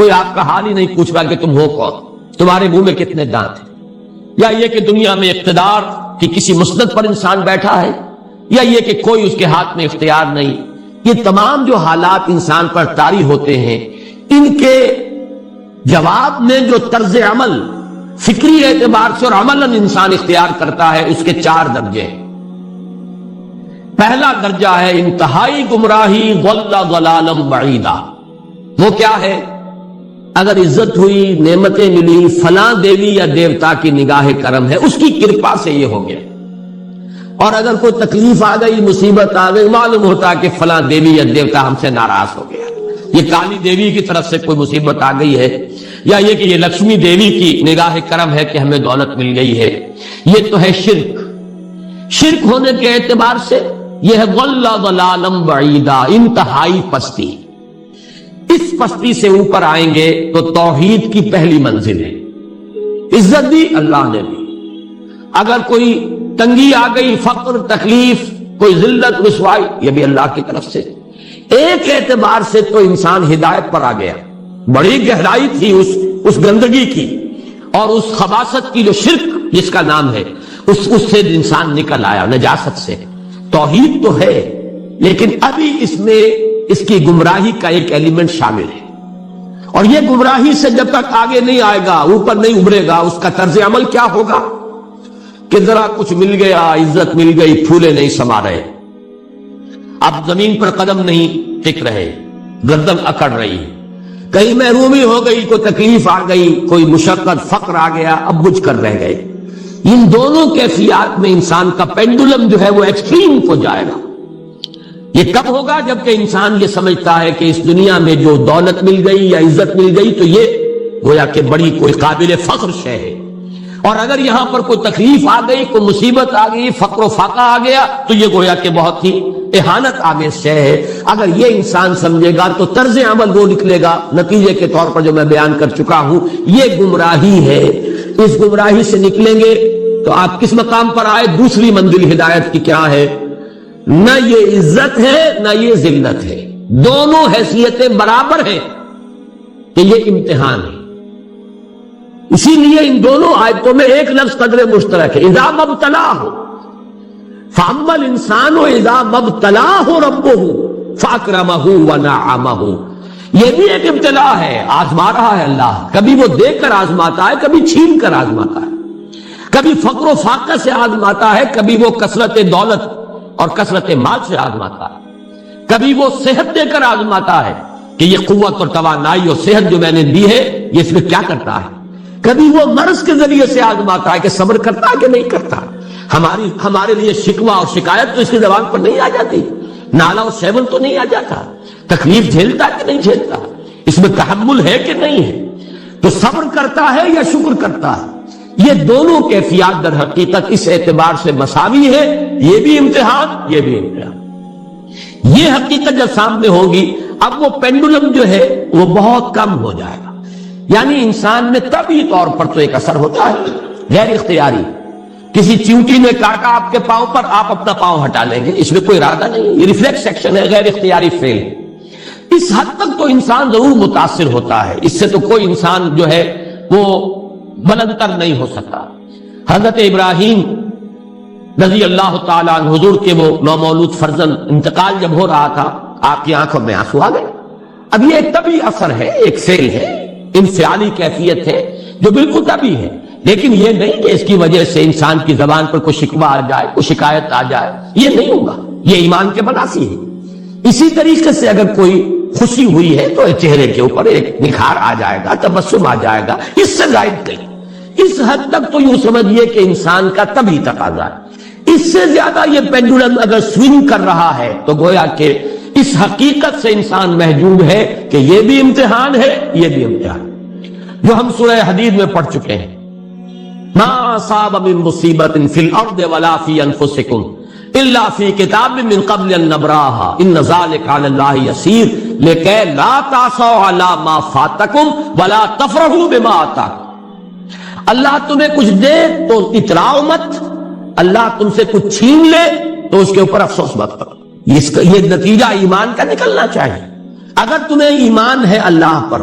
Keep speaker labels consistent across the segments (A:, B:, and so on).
A: کوئی آپ کا حال ہی نہیں پوچھ رہا کہ تم ہو کون، تمہارے منہ میں کتنے دانت ہیں، یا یہ کہ دنیا میں اقتدار کی کسی مسند پر انسان بیٹھا ہے، یا یہ کہ کوئی اس کے ہاتھ میں اختیار نہیں۔ یہ تمام جو حالات انسان پر طاری ہوتے ہیں، ان کے جواب میں جو طرز عمل فکری اعتبار سے اور عملاً انسان اختیار کرتا ہے، اس کے 4 درجے ہیں۔ پہلا درجہ ہے انتہائی گمراہی، ضل ضلالا بعیدا۔ وہ کیا ہے؟ اگر عزت ہوئی، نعمتیں ملی، فلاں دیوی یا دیوتا کی نگاہ کرم ہے، اس کی کرپا سے یہ ہو گیا، اور اگر کوئی تکلیف آ گئی، مصیبت آ گئی، معلوم ہوتا کہ فلاں دیوی یا دیوتا ہم سے ناراض ہو گیا، یہ کالی دیوی کی طرف سے کوئی مصیبت آ گئی ہے، یا یہ کہ یہ لکشمی دیوی کی نگاہ کرم ہے کہ ہمیں دولت مل گئی ہے۔ یہ تو ہے شرک۔ شرک ہونے کے اعتبار سے یہ ہے ضل ضلالا بعیدا، انتہائی پستی۔ اس پستی سے اوپر آئیں گے تو توحید کی پہلی منزل ہے۔ عزت دی اللہ نے دی، اگر کوئی تنگی آ گئی، فقر، تکلیف، کوئی ذلت، رسوائی، یہ بھی اللہ کی طرف سے۔ ایک اعتبار سے تو انسان ہدایت پر آ گیا، بڑی گہرائی تھی اس گندگی کی اور اس خباثت کی جو شرک جس کا نام ہے، اس سے انسان نکل آیا، نجاست سے۔ توحید تو ہے، لیکن ابھی اس میں اس کی گمراہی کا ایک ایلیمنٹ شامل ہے، اور یہ گمراہی سے جب تک آگے نہیں آئے گا، اوپر نہیں ابھرے گا، اس کا طرز عمل کیا ہوگا کہ ذرا کچھ مل گیا، عزت مل گئی، پھولے نہیں سما رہے، اب زمین پر قدم نہیں ٹک رہے، گردن اکڑ رہی، کہیں محرومی ہو گئی، کوئی تکلیف آ گئی، کوئی مشقت، فقر آ گیا، اب بجھ کر رہ گئے۔ ان دونوں کیفیات میں انسان کا پینڈولم جو ہے وہ ایکسٹریم کو جائے گا۔ یہ کب ہوگا؟ جبکہ انسان یہ سمجھتا ہے کہ اس دنیا میں جو دولت مل گئی یا عزت مل گئی تو یہ گویا کہ بڑی کوئی قابل فخر شے ہے، اور اگر یہاں پر کوئی تکلیف آ گئی، کوئی مصیبت آ گئی، فقر و فاقہ آ گیا تو یہ گویا کہ بہت ہی اہانت آمیز شے ہے۔ اگر یہ انسان سمجھے گا تو طرز عمل وہ نکلے گا، نتیجے کے طور پر جو میں بیان کر چکا ہوں، یہ گمراہی ہے۔ اس گمراہی سے نکلیں گے تو آپ کس مقام پر آئے؟ دوسری منزل ہدایت کی کیا ہے؟ نہ یہ عزت ہے نہ یہ ذلت ہے، دونوں حیثیتیں برابر ہیں کہ یہ امتحان ہے۔ اسی لیے ان دونوں آیتوں میں ایک لفظ قدر مشترک ہے، اذا مبتلاہ فاما الانسان اذا مبتلاہ ربہ فاکرمہ ونعمہ۔ یہ بھی ایک ابتلا ہے، آزما رہا ہے اللہ، کبھی وہ دے کر آزماتا ہے، کبھی چھین کر آزماتا ہے، کبھی فقر و فاقہ سے آزماتا ہے، کبھی وہ کثرت دولت اور کثرت مال سے آزماتا ہے، کبھی وہ صحت دے کر آزماتا ہے کہ یہ قوت اور توانائی اور صحت جو میں نے دی ہے یہ اس میں کیا کرتا ہے، کبھی وہ مرض کے ذریعے سے آزماتا ہے کہ صبر کرتا ہے کہ نہیں کرتا۔ ہمارے لیے شکوہ اور شکایت تو اس کی زبان پر نہیں آ جاتی، نالا اور سیون تو نہیں آ جاتا، تکلیف جھیلتا کہ نہیں جھیلتا، اس میں تحمل ہے کہ نہیں ہے، تو صبر کرتا ہے یا شکر کرتا ہے۔ یہ دونوں کیفیات در حقیقت اس اعتبار سے مساوی ہے، یہ بھی امتحان، یہ بھی امتحان۔ یہ حقیقت جب سامنے ہوگی، اب وہ پینڈولم جو ہے وہ بہت کم ہو جائے گا، یعنی انسان میں طبعی طور پر تو ایک اثر ہوتا ہے غیر اختیاری، کسی چیونٹی نے کاٹا آپ کے پاؤں پر، آپ اپنا پاؤں ہٹا لیں گے، اس میں کوئی ارادہ نہیں، یہ ریفلیکس ایکشن ہے، غیر اختیاری فیل۔ اس حد تک تو انسان ضرور متاثر ہوتا ہے، اس سے تو کوئی انسان جو ہے وہ بلندتر نہیں ہو سکتا۔ حضرت ابراہیم رضی اللہ تعالیٰ عنہ، حضور کے وہ نومولود فرزند، انتقال جب ہو رہا تھا، آپ کی آنکھوں میں آنسو آ گئے۔ اب یہ ایک طبعی اثر ہے، ایک فعل ہے، انفعالی کیفیت ہے جو بالکل طبعی ہے، لیکن یہ نہیں کہ اس کی وجہ سے انسان کی زبان پر کوئی شکوہ آ جائے، کوئی شکایت آ جائے، یہ نہیں ہوگا، یہ ایمان کے منافی ہے۔ اسی طریقے سے اگر کوئی خوشی ہوئی ہے تو چہرے کے اوپر ایک نکھار آ جائے گا، تبسم آ جائے گا، اس سے زائد نہیں۔ اس حد تک تو یوں سمجھیے کہ انسان کا طبعی تقاضا ہے۔ اس سے زیادہ یہ پینڈولم اگر سوئنگ کر رہا ہے تو گویا کہ اس حقیقت سے انسان محجوب ہے کہ یہ بھی امتحان ہے، یہ بھی امتحان، جو ہم سورہ حدید میں پڑھ چکے ہیں۔ ما اصاب من مصیبت فی الارض ولا فی انفسکم الا فی کتاب من قبل ان نبراها ان ذلک علی اللہ یسیر لکی لا تعصوا علی ما فاتکم ولا تفرحوا بما آتاکم۔ اللہ تمہیں کچھ دے تو اتراؤ مت، اللہ تم سے کچھ چھین لے تو اس کے اوپر افسوس مت کرو۔ یہ نتیجہ ایمان کا نکلنا چاہیے۔ اگر تمہیں ایمان ہے اللہ پر،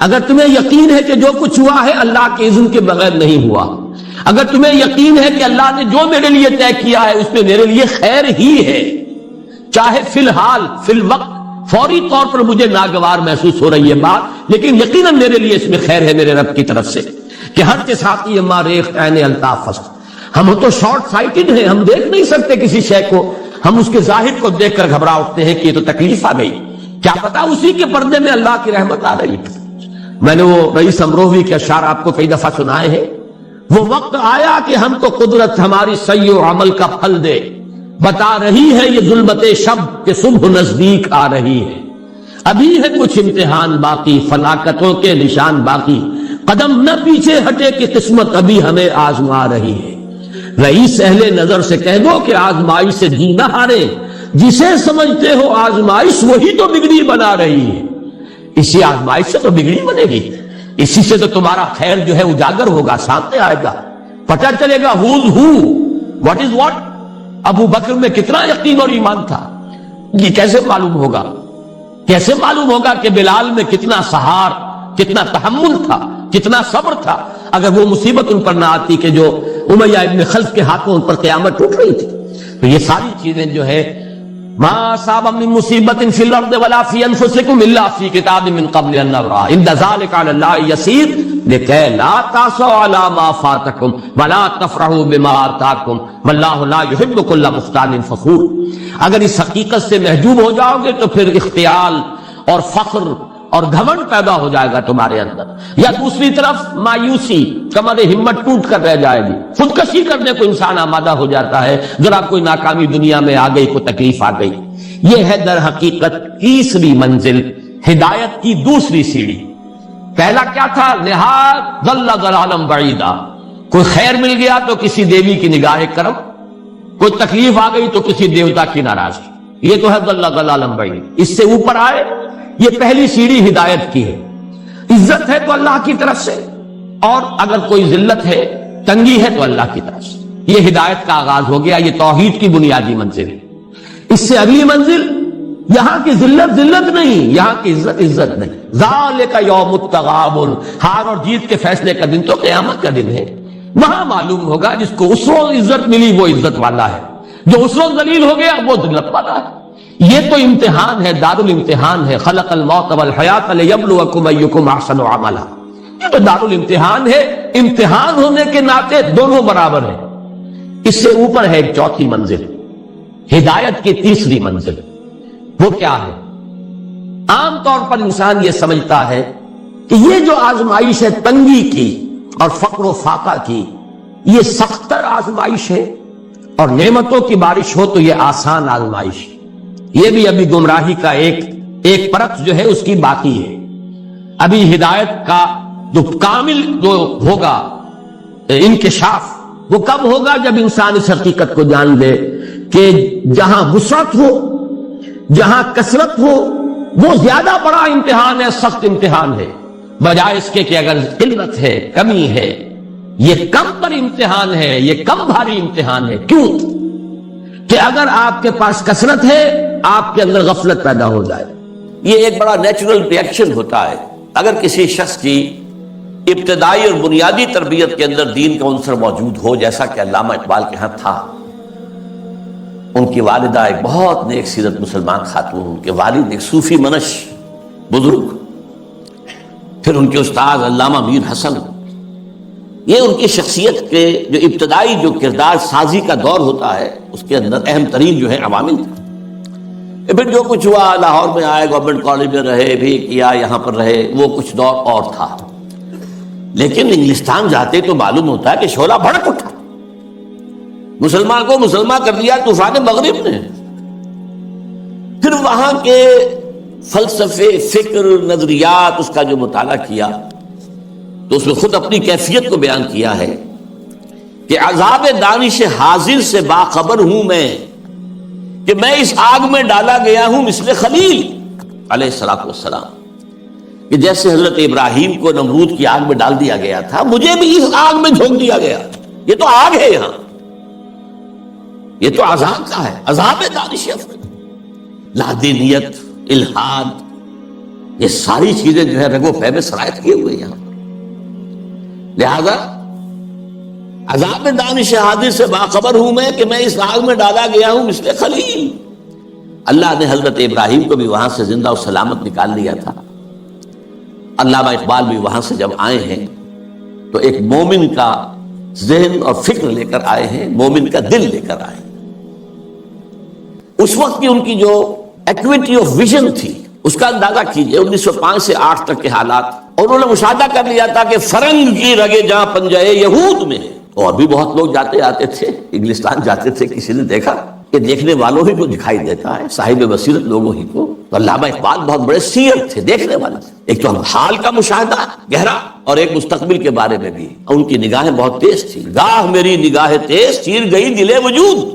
A: اگر تمہیں یقین ہے کہ جو کچھ ہوا ہے اللہ کے اذن کے بغیر نہیں ہوا، اگر تمہیں یقین ہے کہ اللہ نے جو میرے لیے طے کیا ہے اس میں میرے لیے خیر ہی ہے، چاہے فی الحال فی الوقت فوری طور پر مجھے ناگوار محسوس ہو رہی ہے بات، لیکن یقیناً میرے لیے اس میں خیر ہے میرے رب کی طرف سے، کہ ہر کے ساتھ اما ریخت عین الطاف فست، ہم تو شارٹ سائٹڈ ہیں، ہم دیکھ نہیں سکتے کسی شے کو، ہم اس کے ظاہر کو دیکھ کر گھبرا اٹھتے ہیں کہ یہ تو تکلیف آ گئی، کیا پتا اسی کے پردے میں اللہ کی رحمت آ رہی۔ میں نے وہ رئیس امروہوی کے اشعار آپ کو کئی دفعہ سنائے ہیں، وہ وقت آیا کہ ہم کو قدرت ہماری سعی و عمل کا پھل دے، بتا رہی ہے یہ ظلمت شب کہ صبح نزدیک آ رہی ہے، ابھی ہے کچھ امتحان باقی، فلاکتوں کے نشان باقی، قدم نہ پیچھے ہٹے کہ قسمت ابھی ہمیں آزما رہی ہے۔ رئیس اہل نظر سے کہہ دو کہ آزمائش سے جی نہ ہارے، جسے سمجھتے ہو آزمائش وہی تو بگڑی بنا رہی ہے، اسی آزمائش سے تو بگڑی بنے گی، اسی سے تو تمہارا خیر جو ہے اجاگر ہوگا، سامنے آئے گا، پتہ چلے گا who's who, what is what۔ ابو بکر میں کتنا یقین اور ایمان تھا، یہ کیسے معلوم ہوگا؟ کیسے معلوم ہوگا کہ بلال میں کتنا سہار، کتنا تحمل تھا، کتنا صبر تھا، اگر وہ مصیبت ان پر نہ آتی کہ جو امیہ ابن خلف کے ہاتھوں ان پر قیامت ٹوٹ رہی تھی۔ تو یہ ساری چیزیں جو ہے ما اصاب من مصیبت فی الارض ولا فی انفسکم الا فی کتاب من قبل ان نبرأ ان ذلک علی اللہ یسیر لکی لا تعصوا علی ما فاتکم ولا تفرحوا بما آتاکم واللہ لا یحب کل مختال فخور۔ اگر اس حقیقت سے محجوب ہو جاؤ گے تو پھر اختیال اور فخر اور گھمنڈ پیدا ہو جائے گا تمہارے اندر، یا دوسری طرف مایوسی، کمر ہمت ٹوٹ کر رہ جائے گی، خودکشی کرنے کو انسان آمادہ ہو جاتا ہے، ذرا کوئی ناکامی دنیا میں آ گئی، کوئی تکلیف آ گئی۔ یہ ہے در حقیقت تیسری منزل، ہدایت کی دوسری سیڑھی۔ پہلا کیا تھا؟ نہاد ضل ضلالا بعیدا، کوئی خیر مل گیا تو کسی دیوی کی نگاہ کرم، کوئی تکلیف آ گئی تو کسی دیوتا کی ناراضگی، یہ تو ہے ضل ضلالا بعیدا۔ اس سے اوپر آئے، یہ پہلی سیڑھی ہدایت کی ہے، عزت ہے تو اللہ کی طرف سے، اور اگر کوئی ذلت ہے، تنگی ہے تو اللہ کی طرف سے، یہ ہدایت کا آغاز ہو گیا، یہ توحید کی بنیادی منزل ہے۔ اس سے اگلی منزل، یہاں کی ذلت ذلت نہیں، یہاں کی عزت عزت نہیں، ذالک یوم التغابن، ہار اور جیت کے فیصلے کا دن تو قیامت کا دن ہے، وہاں معلوم ہوگا جس کو اس روز عزت ملی وہ عزت والا ہے، جو اس روز ذلیل ہو گیا وہ ذلت والا ہے۔ یہ تو امتحان ہے، دار الامتحان ہے، خلق الموت والحیات لیبلوکم ایکم احسن عملا، یہ تو دار الامتحان ہے، امتحان ہونے کے ناطے دونوں برابر ہیں۔ اس سے اوپر ہے ایک چوتھی منزل، ہدایت کی تیسری منزل، وہ کیا ہے؟ عام طور پر انسان یہ سمجھتا ہے کہ یہ جو آزمائش ہے تنگی کی اور فقر و فاقہ کی، یہ سختر آزمائش ہے، اور نعمتوں کی بارش ہو تو یہ آسان آزمائش۔ یہ بھی ابھی گمراہی کا ایک پرت جو ہے اس کی باقی ہے۔ ابھی ہدایت کا جو کامل جو ہوگا انکشاف وہ کب ہوگا؟ جب انسان اس حقیقت کو جان لے کہ جہاں وسعت ہو، جہاں کثرت ہو، وہ زیادہ بڑا امتحان ہے، سخت امتحان ہے، بجائے اس کے کہ اگر قلت ہے، کمی ہے، یہ کم پر امتحان ہے، یہ کم بھاری امتحان ہے۔ کیوں؟ کہ اگر آپ کے پاس کثرت ہے آپ کے اندر غفلت پیدا ہو جائے، یہ ایک بڑا نیچرل ری ایکشن ہوتا ہے۔ اگر کسی شخص کی ابتدائی اور بنیادی تربیت کے اندر دین کا عنصر موجود ہو، جیسا کہ علامہ اقبال کے ہاں تھا، ان کی والدہ ایک بہت نیک سیرت مسلمان خاتون، ان کے والد ایک صوفی منش بزرگ، پھر ان کے استاد علامہ میر حسن، یہ ان کی شخصیت کے جو ابتدائی جو کردار سازی کا دور ہوتا ہے اس کے اندر اہم ترین جو ہے عوامل تھے۔ پھر جو کچھ ہوا، لاہور میں آئے، گورنمنٹ کالج میں رہے بھی کیا، یہاں پر رہے، وہ کچھ دور اور تھا، لیکن انگلستان جاتے تو معلوم ہوتا ہے کہ شعلہ بھڑک اٹھا، مسلمان کو مسلمان کر دیا طوفان مغرب نے۔ پھر وہاں کے فلسفے، فکر، نظریات، اس کا جو مطالعہ کیا تو اس میں خود اپنی کیفیت کو بیان کیا ہے کہ عذاب دانش حاضر سے باخبر ہوں میں، کہ میں اس آگ میں ڈالا گیا ہوں مثل خلیل علیہ السلام، کہ جیسے حضرت ابراہیم کو نمرود کی آگ میں ڈال دیا گیا تھا، مجھے بھی اس آگ میں جھونک دیا گیا۔ یہ تو آگ ہے، یہاں یہ تو عذاب کا ہے، عذاب دانش افروز، لادینیت، الحاد،
B: یہ ساری چیزیں جو ہے رگ و پے میں سرایت کیے ہوئے یہاں. لہذا عذاب دانش حاضر سے باخبر ہوں میں کہ میں اس آگ میں ڈالا گیا ہوں مثل خلیل. اللہ نے حضرت ابراہیم کو بھی وہاں سے زندہ و سلامت نکال لیا تھا. علامہ اقبال بھی وہاں سے جب آئے ہیں تو ایک مومن کا ذہن اور فکر لے کر آئے ہیں، مومن کا دل لے کر آئے ہیں. اس وقت کی ان کی جو ایکویٹی آف ویژن تھی اس کا اندازہ کیجئے 1905 سے 8 تک کے حالات. اور انہوں نے مشاہدہ کر لیا تھا کہ فرنگ کی رگے جہاں پنجے یہود میں ہے. اور بھی بہت لوگ جاتے آتے تھے، انگلستان جاتے تھے، کسی نے دیکھا کہ دیکھنے والوں ہی کو دکھائی دیتا ہے، صاحب بصیرت لوگوں ہی کو. تو علامہ اقبال بہت بڑے سیر تھے، دیکھنے والے تھے. ایک تو حال کا مشاہدہ گہرا اور ایک مستقبل کے بارے میں بھی. ان کی نگاہیں بہت تیز تھی. گاہ میری نگاہ تیز چیر گئی دل وجود.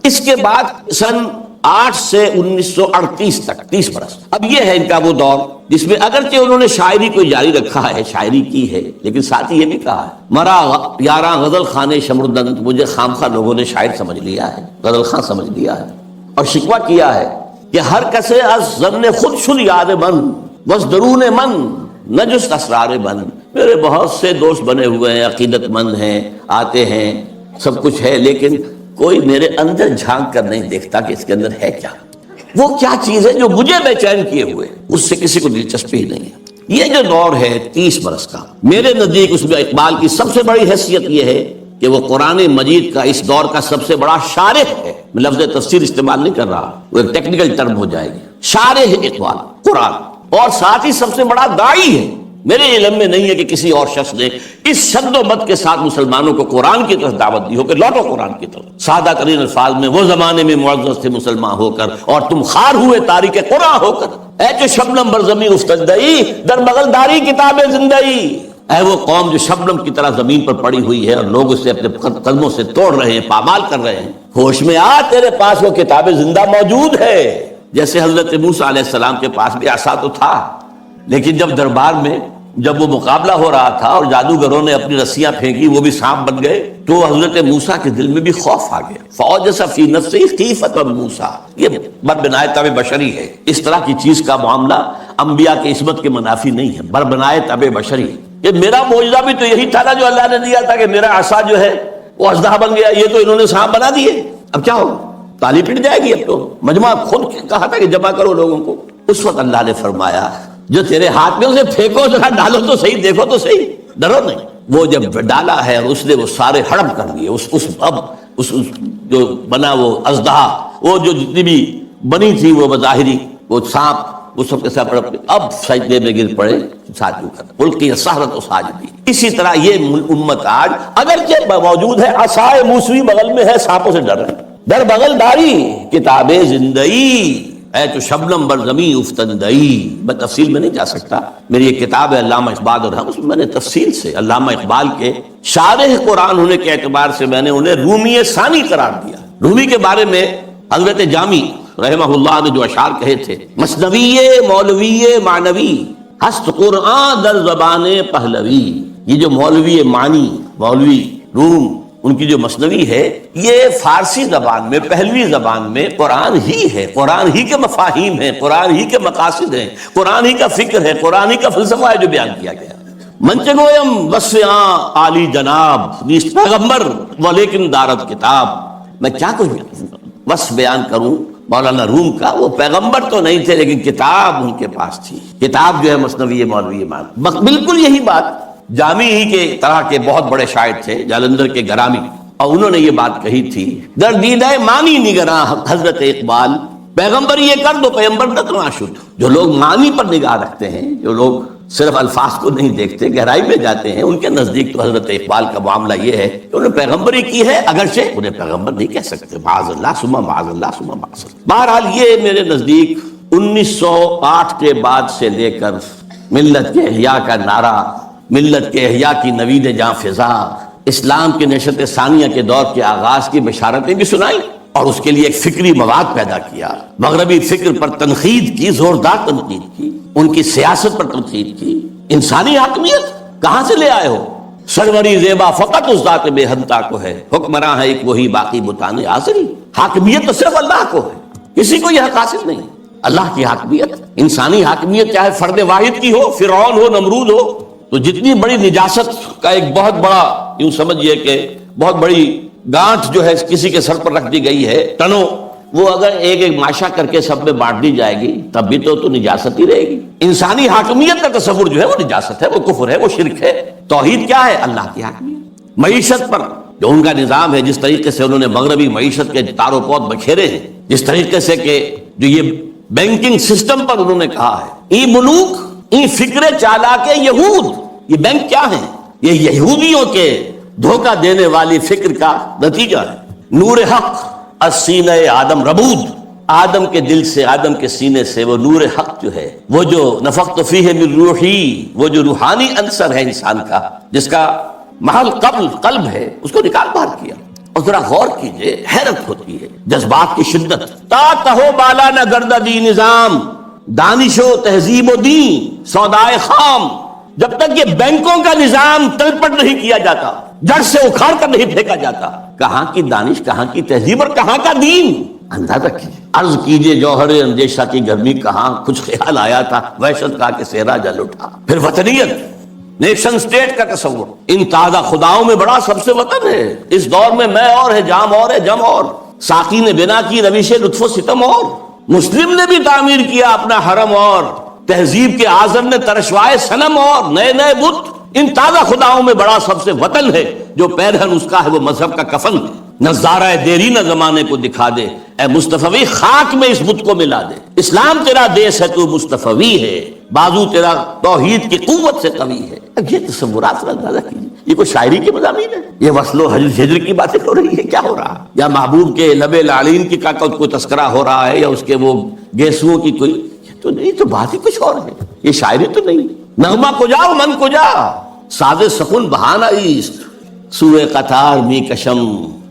B: اس کے بعد سن 8 سے 1938 تک 30 برس. اب یہ ہے ان کا وہ دور جس میں اگرچہ انہوں نے شاعری کو جاری رکھا ہے، شاعری کی ہے، لیکن ساتھ ہی یہ بھی کہا ہے مرا یاراں غزل خانے شمردند، مجھے خامخواہ لوگوں نے شاعر سمجھ لیا ہے، غزل خاں سمجھ لیا ہے. اور شکوہ کیا ہے کہ ہر کسے از ضمن خود شد یاد من وز درون من نجست اسرار من. میرے بہت سے دوست بنے ہوئے ہیں، عقیدت مند ہیں، آتے ہیں، سب کچھ ہے، لیکن کوئی میرے اندر جھانک کر نہیں دیکھتا کہ اس کے اندر ہے کیا، وہ کیا چیز ہے جو مجھے بے چین کیے ہوئے. اس سے کسی کو دلچسپی ہی نہیں ہے. یہ جو دور ہے 30 برس کا، میرے نزدیک اس میں اقبال کی سب سے بڑی حیثیت یہ ہے کہ وہ قرآن مجید کا اس دور کا سب سے بڑا شارح ہے. میں لفظ تفسیر استعمال نہیں کر رہا، وہ ایک ٹیکنیکل ٹرم ہو جائے گی. شارح اقبال قرآن، اور ساتھ ہی سب سے بڑا داعی ہے. میرے علم میں نہیں ہے کہ کسی اور شخص نے اس شد و مت کے ساتھ مسلمانوں کو قرآن کی طرف دعوت دی ہو کہ لوٹو قرآن کی طرف. سادہ ترین الفاظ میں وہ زمانے میں معزز تھے مسلمان ہو کر اور تم خار ہوئے تاریخ قرآن ہو کر. اے جو شبنم بر زمین افتدئی در بغل داری کتاب زندگی. اے وہ قوم جو شبنم کی طرح زمین پر پڑی ہوئی ہے اور لوگ اسے اپنے قدموں سے توڑ رہے ہیں، پامال کر رہے ہیں. ہوش میں آ، تیرے پاس وہ کتاب زندہ موجود ہے. جیسے حضرت موسیٰ علیہ السلام کے پاس بھی عصا تو تھا، لیکن جب دربار میں جب وہ مقابلہ ہو رہا تھا اور جادوگروں نے اپنی رسیاں پھینکی، وہ بھی سانپ بن گئے، تو حضرت موسیٰ کے دل میں بھی خوف آ گیا. فَأَوْجَسَ فِي نَفْسِهِ خِیفَةً موسیٰ. یہ بربنائے طبع بشری ہے. اس طرح کی چیز کا معاملہ انبیاء کی عصمت کے منافی نہیں ہے، بربنائے طبع بشری. یہ میرا معجزہ بھی تو یہی تھا نا جو اللہ نے دیا تھا کہ میرا عصا جو ہے وہ اژدہا بن گیا. یہ تو انہوں نے سانپ بنا دیے، اب کیا ہوگا؟ تالی پٹ جائے گی. اب تو مجمع خود کہا تھا کہ جمع کرو لوگوں کو. اس وقت اللہ نے فرمایا جو تیرے ہاتھ میں اسے پھینکو، ذرا ڈالو تو صحیح، دیکھو تو صحیح، ڈرو نہیں. وہ جب ڈالا ہے اور اس نے وہ سارے ہڑپ کر دیے. اس جو بنا وہ اژدہا، وہ جو جتنی بھی بنی تھی وہ بظاہری وہ سانپ، وہ سب کے ساتھ ہڑپ. اب سجدے میں گر پڑے ساتھیوں کر القی السحرۃ ساجدین. اسی طرح یہ امت آج اگرچہ موجود ہے، عصائے موسوی بغل میں ہے، سانپوں سے ڈر رہے ہیں. در بغل داری کتاب زندگی. اے تو شبنم بر زمین افتندئی. میں تفصیل میں نہیں جا سکتا، میری ایک کتاب ہے علامہ اقبال اور اس میں میں نے تفصیل سے علامہ اقبال کے شارح قرآن ہونے کے اعتبار سے میں نے انہیں رومی ثانی قرار دیا. رومی کے بارے میں حضرت جامی رحمہ اللہ نے جو اشعار کہے تھے، مثنوی مولوی معنوی ہست قرآن در زبان پہلوی. یہ جو مولوی معنی، مولوی روم، ان کی جو مثنوی ہے یہ فارسی زبان میں، پہلوی زبان میں قرآن ہی ہے. قرآن ہی کے مفاہیم ہیں، قرآن ہی کے مقاصد ہیں، قرآن ہی کا فکر ہے، قرآن ہی کا فلسفہ ہے جو بیان کیا گیا. منچگویم وسعاں عالی جناب نیست پیغمبر ولیکن دارت کتاب. میں کیا کچھ وصف بیان کروں مولانا روم کا. وہ پیغمبر تو نہیں تھے لیکن کتاب ان کے پاس تھی. کتاب جو ہے مثنوی مولوی مان. بالکل یہی بات جامی ہی کے طرح کے بہت بڑے شاعر تھے جالندھر کے گرامی، اور انہوں نے یہ بات کہی تھی در دیدہ معنی نگراں حضرت اقبال. پیغمبر یہ کر دو پیغمبر نہ شد. جو لوگ معنی پر نگاہ رکھتے ہیں، جو لوگ صرف الفاظ کو نہیں دیکھتے، گہرائی میں جاتے ہیں، ان کے نزدیک تو حضرت اقبال کا معاملہ یہ ہے کہ انہوں نے پیغمبری کی ہے، اگرچہ انہیں پیغمبر نہیں کہہ سکتے. معاذ اللہ ثم معاذ اللہ ثم معاذ اللہ. بہرحال یہ میرے نزدیک 1908 کے بعد سے لے کر ملت کے احیاء کا نعرہ، ملت کے احیاء کی نوید جاں فضا، اسلام کے نشت ثانیہ کے دور کے آغاز کی بشارتیں بھی سنائیں اور اس کے لیے ایک فکری مواد پیدا کیا. مغربی فکر پر تنقید کی، زوردار تنقید کی، ان کی سیاست پر تنقید کی. انسانی حاکمیت کہاں سے لے آئے ہو؟ سروری زیبا فقط اس ذات بے حدتا کو ہے، حکمراں ہے ایک وہی باقی بتانے حاضری. حاکمیت تو صرف اللہ کو ہے، کسی کو یہ حق حاصل نہیں. اللہ کی حاکمیت. انسانی حاکمیت چاہے فرد واحد کی ہو، فرعون ہو، نمرود ہو، تو جتنی بڑی نجاست کا ایک بہت بڑا، یوں سمجھئے کہ بہت بڑی گانٹھ جو ہے کسی کے سر پر رکھ دی گئی ہے، ٹنوں، وہ اگر ایک ایک ماشا کر کے سب میں بانٹ دی جائے گی تب بھی تو نجاست ہی رہے گی. انسانی حاکمیت کا تصور جو ہے وہ نجاست ہے، وہ کفر ہے، وہ شرک ہے. توحید کیا ہے؟ اللہ کی حاکمیت. معیشت پر جو ان کا نظام ہے، جس طریقے سے انہوں نے مغربی معیشت کے تار و پود بکھیرے ہیں، جس طریقے سے کہ جو یہ بینکنگ سسٹم پر انہوں نے کہا ہے، ای ملوک ای فکر چالاک یہود. یہ بینک کیا ہیں؟ یہ یہودیوں کے دھوکہ دینے والی فکر کا نتیجہ ہے. نور حق السینہ آدم ربود، آدم کے دل سے، آدم کے سینے سے وہ نور حق جو ہے، وہ جو نفخت فیہ من روحی، وہ جو روحانی عنصر ہے انسان کا، جس کا محل قلب ہے، اس کو نکال باہر کیا. اور ذرا غور کیجئے، حیرت ہوتی ہے جذبات کی شدت. تا کہو بالا نہ گردہ دی نظام، دانش و تہذیب و دین سودائے خام. جب تک یہ بینکوں کا نظام تلپٹ نہیں کیا جاتا، جڑ سے اکھاڑ کر نہیں پھینکا جاتا، کہاں کی دانش، کہاں کی تہذیب اور کہاں کا دین؟ اندازہ کیجیے. عرض کیجیے جوہر اندیشہ کی گرمی کہاں کچھ خیال آیا تھا، وحشت کا کہ صحرا جل اٹھا. پھر وطنیت، نیشن سٹیٹ کا تصور، ان تازہ خداؤں میں بڑا سب سے وطن ہے. اس دور میں میں اور ہے، جام اور ہے، جم اور. ساقی نے بنا کی روش لطف و ستم اور. مسلم نے بھی تعمیر کیا اپنا حرم اور. تہذیب کے اعظم نے ترشوائے صنم اور نئے نئے بت. ان تازہ خداؤں میں بڑا سب سے وطن ہے، جو پیرہن اس کا ہے وہ مذہب کا کفن ہے. نظارہ دیری نہ زمانے کو دکھا دے، اے مصطفی خاک میں اس بت کو ملا دے. اسلام تیرا دیس ہے، تو مصطفی ہے، بازو تیرا توحید کی قوت سے قوی ہے. یہ تصورات کا اندازہ کیجیے. یہ کوئی شاعری کے مضامین ہے؟ یہ وصل و ہجر کی باتیں ہو رہی ہے؟ کیا ہو رہا ہے؟ یا محبوب کے لب لعلین کی کا کوئی تذکرہ ہو رہا ہے، یا اس کے وہ گیسوؤں کی کوئی؟ تو نہیں، تو بات ہی کچھ اور ہے. یہ شاعری تو نہیں. نغمہ کجا و من کجا، ساز سخن بہانہ ایست، سوئے قطار می کشم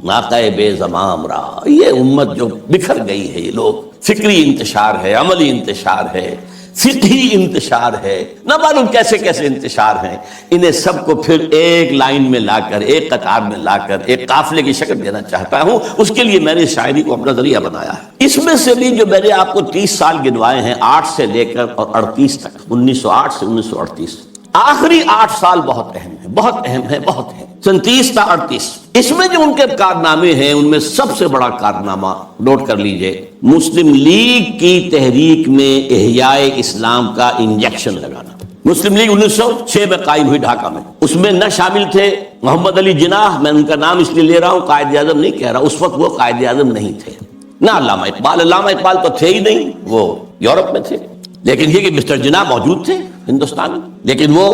B: ناقہ بے زمام را. یہ امت جو بکھر گئی ہے، یہ لوگ، فکری انتشار ہے، عملی انتشار ہے، فقہی انتشار ہے، نہ معلوم کیسے کیسے انتشار ہیں. انہیں سب کو پھر ایک لائن میں لا کر، ایک قطار میں لا کر ایک قافلے کی شکل دینا چاہتا ہوں. اس کے لیے میں نے شاعری کو اپنا ذریعہ بنایا ہے. اس میں سے بھی جو میں نے آپ کو 30 سال گنوائے ہیں، 8 سے لے کر اور 38 تک، 1908 سے 1938، آخری 8 سال بہت اہم ہیں، بہت اہم ہیں، بہت اہم. 37 تا 38، اس میں جو ان کے کارنامے ہیں، ان میں سب سے بڑا کارنامہ نوٹ کر لیجئے، مسلم لیگ کی تحریک میں احیاء اسلام کا انجیکشن لگانا. مسلم لیگ 1906 میں قائم ہوئی ڈھاکہ میں. اس میں نہ شامل تھے محمد علی جناح، میں ان کا نام اس لیے لے رہا ہوں، قائد اعظم نہیں کہہ رہا، اس وقت وہ قائد اعظم نہیں تھے. نہ علامہ اقبال، علامہ اقبال تو تھے ہی نہیں، وہ یورپ میں تھے. لیکن یہ کہ مسٹر جناح موجود تھے ہندوستان میں، لیکن وہ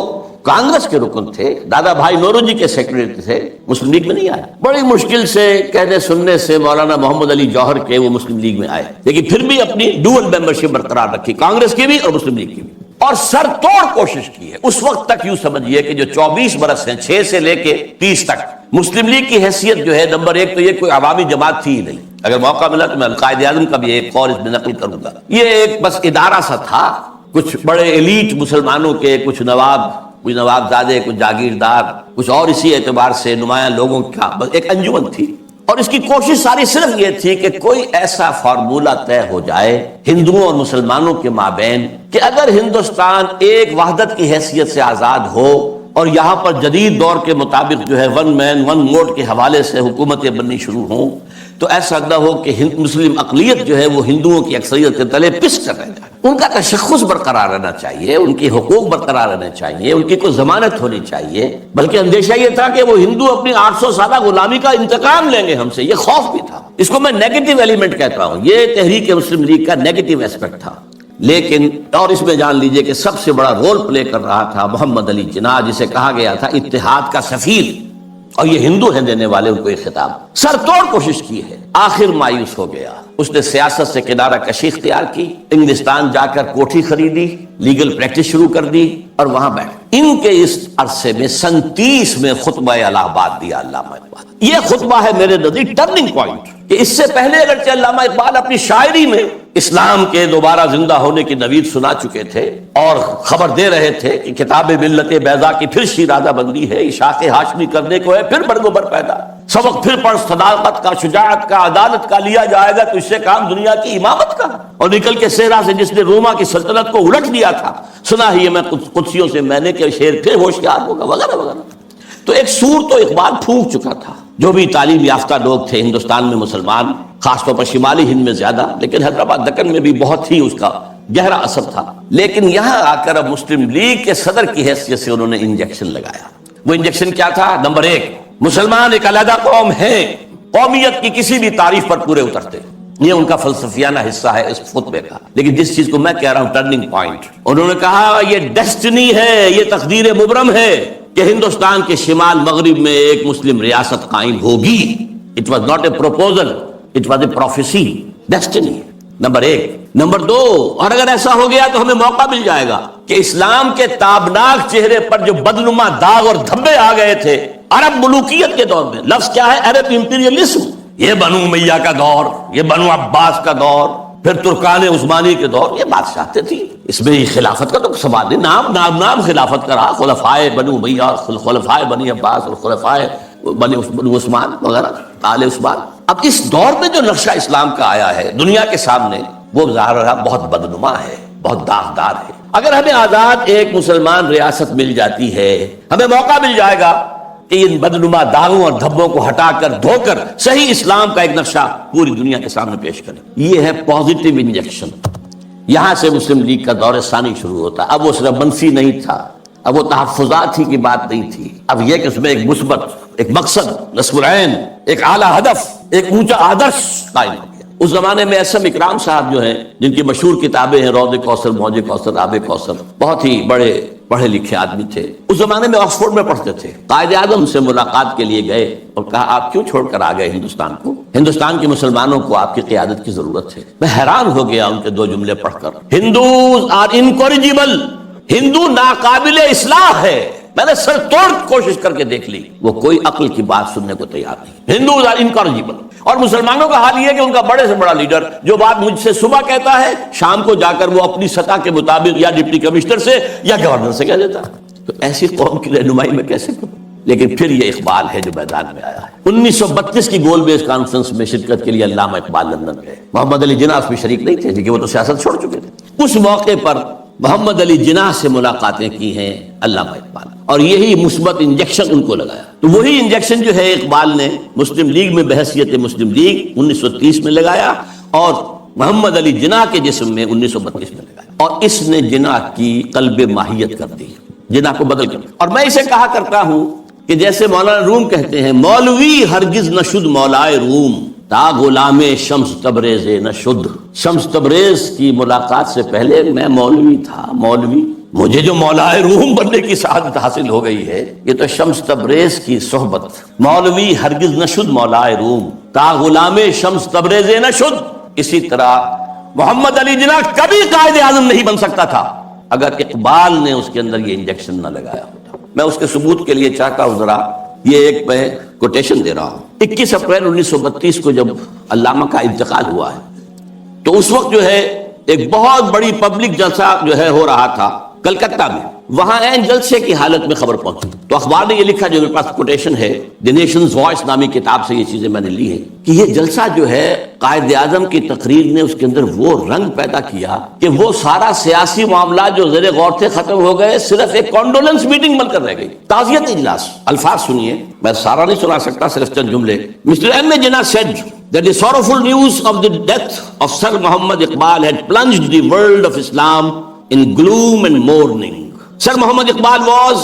B: کانگریس کے رکن تھے، دادا بھائی نوروجی کے سیکرٹری تھے، مسلم لیگ میں نہیں آئے. بڑی مشکل سے کہنے سننے سے مولانا محمد علی جوہر کے وہ مسلم لیگ میں آئے، لیکن پھر بھی اپنی ڈوئل ممبرشپ برقرار رکھی، کانگریس کی بھی اور مسلم لیگ کی بھی. اور سر توڑ کوشش کی ہے اس وقت تک. یوں سمجھیے کہ جو 24 برس ہیں، 6 سے لے کے 30 تک، مسلم لیگ کی حیثیت جو ہے، نمبر 1 تو یہ کوئی عوامی جماعت تھی ہی نہیں. اگر موقع ملا تو میں قائد اعظم کا بھی ایک قول اس میں نقل کروں گا. یہ ایک بس ادارہ سا تھا، کچھ بڑے ایلیٹ مسلمانوں کے، کچھ نواب زادے، کچھ جاگیردار، کچھ اور اسی اعتبار سے نمایاں لوگوں کا بس ایک انجمن تھی. اور اس کی کوشش ساری صرف یہ تھی کہ کوئی ایسا فارمولہ طے ہو جائے ہندوؤں اور مسلمانوں کے مابین کہ اگر ہندوستان ایک وحدت کی حیثیت سے آزاد ہو اور یہاں پر جدید دور کے مطابق جو ہے ون مین ون ووٹ کے حوالے سے حکومتیں بننی شروع ہوں، تو ایسا نہ ہو کہ مسلم اقلیت جو ہے وہ ہندوؤں کی اکثریت کے تلے پس کر رہ جائے. ان کا تشخص برقرار رہنا چاہیے، ان کی حقوق برقرار رہنے چاہیے، ان کی کوئی ضمانت ہونی چاہیے. بلکہ اندیشہ یہ تھا کہ وہ ہندو اپنی 800 سالہ غلامی کا انتقام لیں گے ہم سے، یہ خوف بھی تھا. اس کو میں نیگیٹو ایلیمنٹ کہتا ہوں، یہ تحریک مسلم لیگ کا نیگیٹو ایسپیکٹ تھا. لیکن اور اس میں جان لیجئے کہ سب سے بڑا رول پلے کر رہا تھا محمد علی جناح، جسے کہا گیا تھا اتحاد کا سفیر، اور یہ ہندو ہیں دینے والے ان کو یہ خطاب. سر توڑ کوشش کی ہے، آخر مایوس ہو گیا. اس نے سیاست سے کنارہ کشی اختیار کی، انگلستان جا کر کوٹھی خریدی، لیگل پریکٹس شروع کر دی اور وہاں بیٹھ. ان کے اس عرصے میں 37 میں خطبہ الہ آباد دیا علامہ اقبال. یہ خطبہ ہے میرے نزدیک ٹرننگ پوائنٹ، کہ اس سے پہلے اگرچہ علامہ اقبال اپنی شاعری میں اسلام کے دوبارہ زندہ ہونے کی نوید سنا چکے تھے اور خبر دے رہے تھے کہ کتاب ملت بیضا کی پھر شیرازہ بندی ہے، اشاق ہاشمی کرنے کو ہے پھر برگ و بر پیدا. سبق پھر پڑھ صداقت کا، شجاعت کا، عدالت کا لیا جائے گا تو اس سے کام دنیا کی امامت کا، اور نکل کے صحرا سے جس نے روما کی سلطنت کو الٹ دیا تھا، سنا ہی ہے میں قدسیوں سے میں نے کہ شیر پھر ہوشیار ہوگا وغیرہ وغیرہ۔ تو ایک سور تو اقبال پھونک چکا تھا۔ جو بھی تعلیم یافتہ لوگ تھے ہندوستان میں مسلمان، خاص طور پر شمالی ہند میں زیادہ، لیکن حیدرآباد دکن میں بھی بہت ہی اس کا گہرا اثر تھا، لیکن یہاں آ کر اب مسلم لیگ کے صدر کی حیثیت سے انہوں نے انجیکشن لگایا۔ وہ انجیکشن کیا تھا؟ نمبر ایک، مسلمان ایک علیحدہ قوم ہے، قومیت کی کسی بھی تعریف پر پورے اترتے، یہ ان کا فلسفیانہ حصہ ہے اس خطبے کا۔ لیکن جس چیز کو میں کہہ رہا ہوں ٹرننگ پوائنٹ، انہوں نے کہا یہ ڈیسٹنی ہے، یہ تقدیر مبرم ہے کہ ہندوستان کے شمال مغرب میں ایک مسلم ریاست قائم ہوگی۔ It was not a proposal, it was a prophecy, destiny, number ایک۔ نمبر دو، اور اگر ایسا ہو گیا تو ہمیں موقع مل جائے گا کہ اسلام کے تابناک چہرے پر جو بدنما داغ اور دھبے آ گئے تھے عرب ملوکیت کے دور میں، لفظ کیا ہے؟ عرب امپیریلزم، یہ بنو امیہ کا دور، یہ بنو عباس کا دور، پھر ترکان عثمانی کے دور، یہ بادشاہتیں تھی، اس میں خلافت کا تو سوال نہیں، نام خلافت کا رہا، خلفائے بنو امیہ، خلفائے بنی عباس اور خلفائے بنو عثمان وغیرہ، آل عثمان۔ اب اس دور میں جو نقشہ اسلام کا آیا ہے دنیا کے سامنے، وہ ظاہر رہا بہت بدنما ہے، بہت داغدار ہے۔ اگر ہمیں آزاد ایک مسلمان ریاست مل جاتی ہے، ہمیں موقع مل جائے گا کہ ان بدنما داغوں اور دھبوں کو ہٹا کر دھو کر صحیح اسلام کا ایک نقشہ پوری دنیا کے سامنے پیش کریں۔ یہ ہے پازیٹیو انجیکشن۔ یہاں سے مسلم لیگ کا دور ثانی شروع ہوتا۔ اب وہ صرف منفی نہیں تھا، اب وہ تحفظات ہی کی بات نہیں تھی، اب یہ کہ اس میں ایک مثبت، ایک مقصد، نصب العین، ایک اعلیٰ ہدف، ایک اونچا آدرش قائم ہو گیا۔ اس زمانے میں احسن اکرام صاحب جو ہیں، جن کی مشہور کتابیں ہیں روض کوثر، موج کوثر، آب کوثر، بہت ہی بڑے پڑھے لکھے آدمی تھے، اس زمانے میں آکسفورڈ میں پڑھتے تھے۔ قائد اعظم سے ملاقات کے لیے گئے اور کہا آپ کیوں چھوڑ کر آ گئے ہندوستان کو؟ ہندوستان کے مسلمانوں کو آپ کی قیادت کی ضرورت ہے۔ میں حیران ہو گیا ان کے دو جملے پڑھ کر، ہندوز آر انکورجیبل، ہندو ناقابل اصلاح ہے۔ میں نے سر توڑ کوشش کر کے دیکھ لی، وہ کوئی عقل کی بات سننے کو تیار نہیں۔ ہندوز آر انکورجیبل۔ اور مسلمانوں کا حال یہ ہے کہ ان کا بڑے سے بڑا لیڈر جو بات مجھ سے صبح کہتا ہے، شام کو جا کر وہ اپنی سطح کے مطابق یا ڈپٹی کمشنر سے یا گورنر سے کہہ دیتا ہے۔ تو ایسی قوم کی رہنمائی میں کیسے کروں؟ لیکن پھر یہ اقبال ہے جو میدان میں آیا ہے۔ 1932 کی گول بیس کانفرنس میں شرکت کے لیے علامہ اقبال لندن گئے۔ محمد علی جناح اس میں شریک نہیں تھے کیونکہ وہ تو سیاست چھوڑ چکے تھے۔ اس موقع پر محمد علی جناح سے ملاقاتیں کی ہیں علامہ اقبال، اور یہی مثبت انجیکشن ان کو لگایا۔ تو وہی انجیکشن جو ہے اقبال نے مسلم لیگ میں بحیثیت مسلم لیگ 1930 میں لگایا، اور محمد علی جناح کے جسم میں 1932 میں لگایا، اور اس نے جناح کی قلب ماہیت کر دی، جناح کو بدل کر دیا۔ اور میں اسے کہا کرتا ہوں کہ جیسے مولانا روم کہتے ہیں، مولوی ہرگز نہ شد مولائے روم، تا غلام شمس تبریز نہ شد۔ شمس تبریز کی ملاقات سے پہلے میں مولوی تھا، مولوی، مجھے جو مولائے روم بننے کی سعادت حاصل ہو گئی ہے یہ تو شمس تبریز کی صحبت۔ مولوی ہرگز نہ شد مولائے روم، تا غلام شمس تبریز نہ شد۔ اسی طرح محمد علی جناح کبھی قائد اعظم نہیں بن سکتا تھا اگر اقبال نے اس کے اندر یہ انجیکشن نہ لگایا ہوتا۔ میں اس کے ثبوت کے لیے چاہتا ہوں ذرا یہ ایک میں کوٹیشن دے رہا ہوں۔ 21 اپریل 1932 کو جب علامہ کا انتقال ہوا ہے تو اس وقت جو ہے ایک بہت بڑی پبلک جلسہ جو ہے ہو رہا تھا کلکتہ میں، وہاں عین جلسے کی حالت میں خبر پہنچی تو اخبار نے یہ لکھا، جو میرے پاس کوٹیشن ہے دی نیشنز وائس نامی کتاب سے یہ چیزیں میں نے لی ہیں، کہ یہ جلسہ جو ہے قائد اعظم کی تقریر نے اس کے اندر وہ رنگ پیدا کیا کہ وہ سارا سیاسی معاملات جو زیر غور تھے ختم ہو گئے، صرف ایک کانڈولنس میٹنگ بن کر رہ گئی، تعزیت اجلاس۔ الفاظ سنیے، میں سارا نہیں سنا سکتا، صرف چند جملے۔ Mister M A Jinnah said that the sorrowful news of the death of Sir Muhammad Iqbal had plunged the world of Islam in gloom and mourning. Sir Muhammad Iqbal was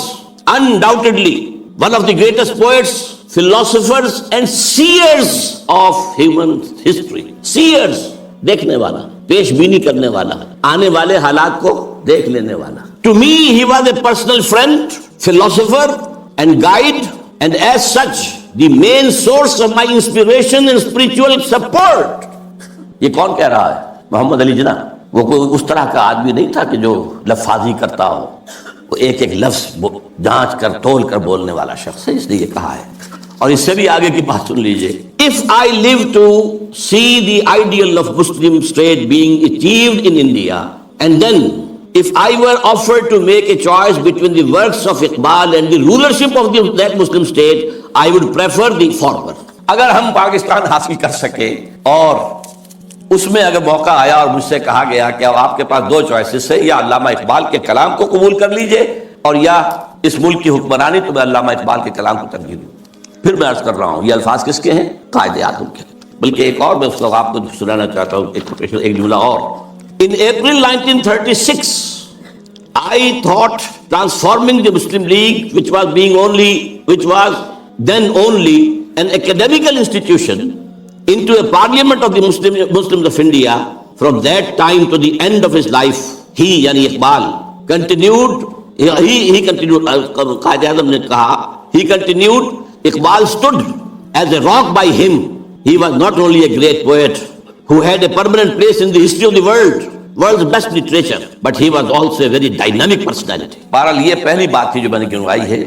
B: undoubtedly one of the greatest poets, philosophers and seers of human history. Seers, دیکھنے والا، پیش بینی کرنے والا، آنے والے حالات کو دیکھ لینے والا۔ To me he was a personal friend, philosopher and guide, and as such the main source of my inspiration and spiritual support. یہ کون کہہ رہا ہے؟ محمد علی جناح۔ وہ کوئی اس طرح کا آدمی نہیں تھا کہ جو لفاظی کرتا ہو، وہ ایک ایک لفظ جانچ کر تول کر بولنے والا شخص ہے، اس نے یہ کہا ہے۔ اور اس سے بھی آگے کی بات سن لیجئے۔ If I live to see the ideal of Muslim state being achieved in India, and then if I were offered to make a choice between the works of Iqbal and the rulership of that Muslim state, I would prefer the former. اگر ہم پاکستان حاصل کر سکے اور اس میں اگر موقع آیا اور مجھ سے کہا گیا کہ اب آپ کے پاس دو چوائسز ہے، یا علامہ اقبال کے کلام کو قبول کر لیجئے اور یا اس ملک کی حکمرانی، تو میں علامہ اقبال کے کلام کو ترجیح دوں. پھر میں عرض کر رہا ہوں یہ الفاظ کس کے ہیں؟ قائد اعظم کے. بلکہ ایک اور میں اس وقت آپ کو سنانا چاہتا ہوں ایک جملہ اور. In April 1936, I thought transforming the Muslim League, which was then only an academical institution, into a parliament of the Muslims of India. From that time to the end of his life, he, yani Iqbal, continued. He continued. Qaid Azam ne kaha, he continued. Iqbal stood as a rock by him. He was not only a great poet who had a permanent place in the history of the world's best literature, but he was also a very dynamic personality. بہرحال یہ پہلی بات تھی جو میں نے گنوائی ہے.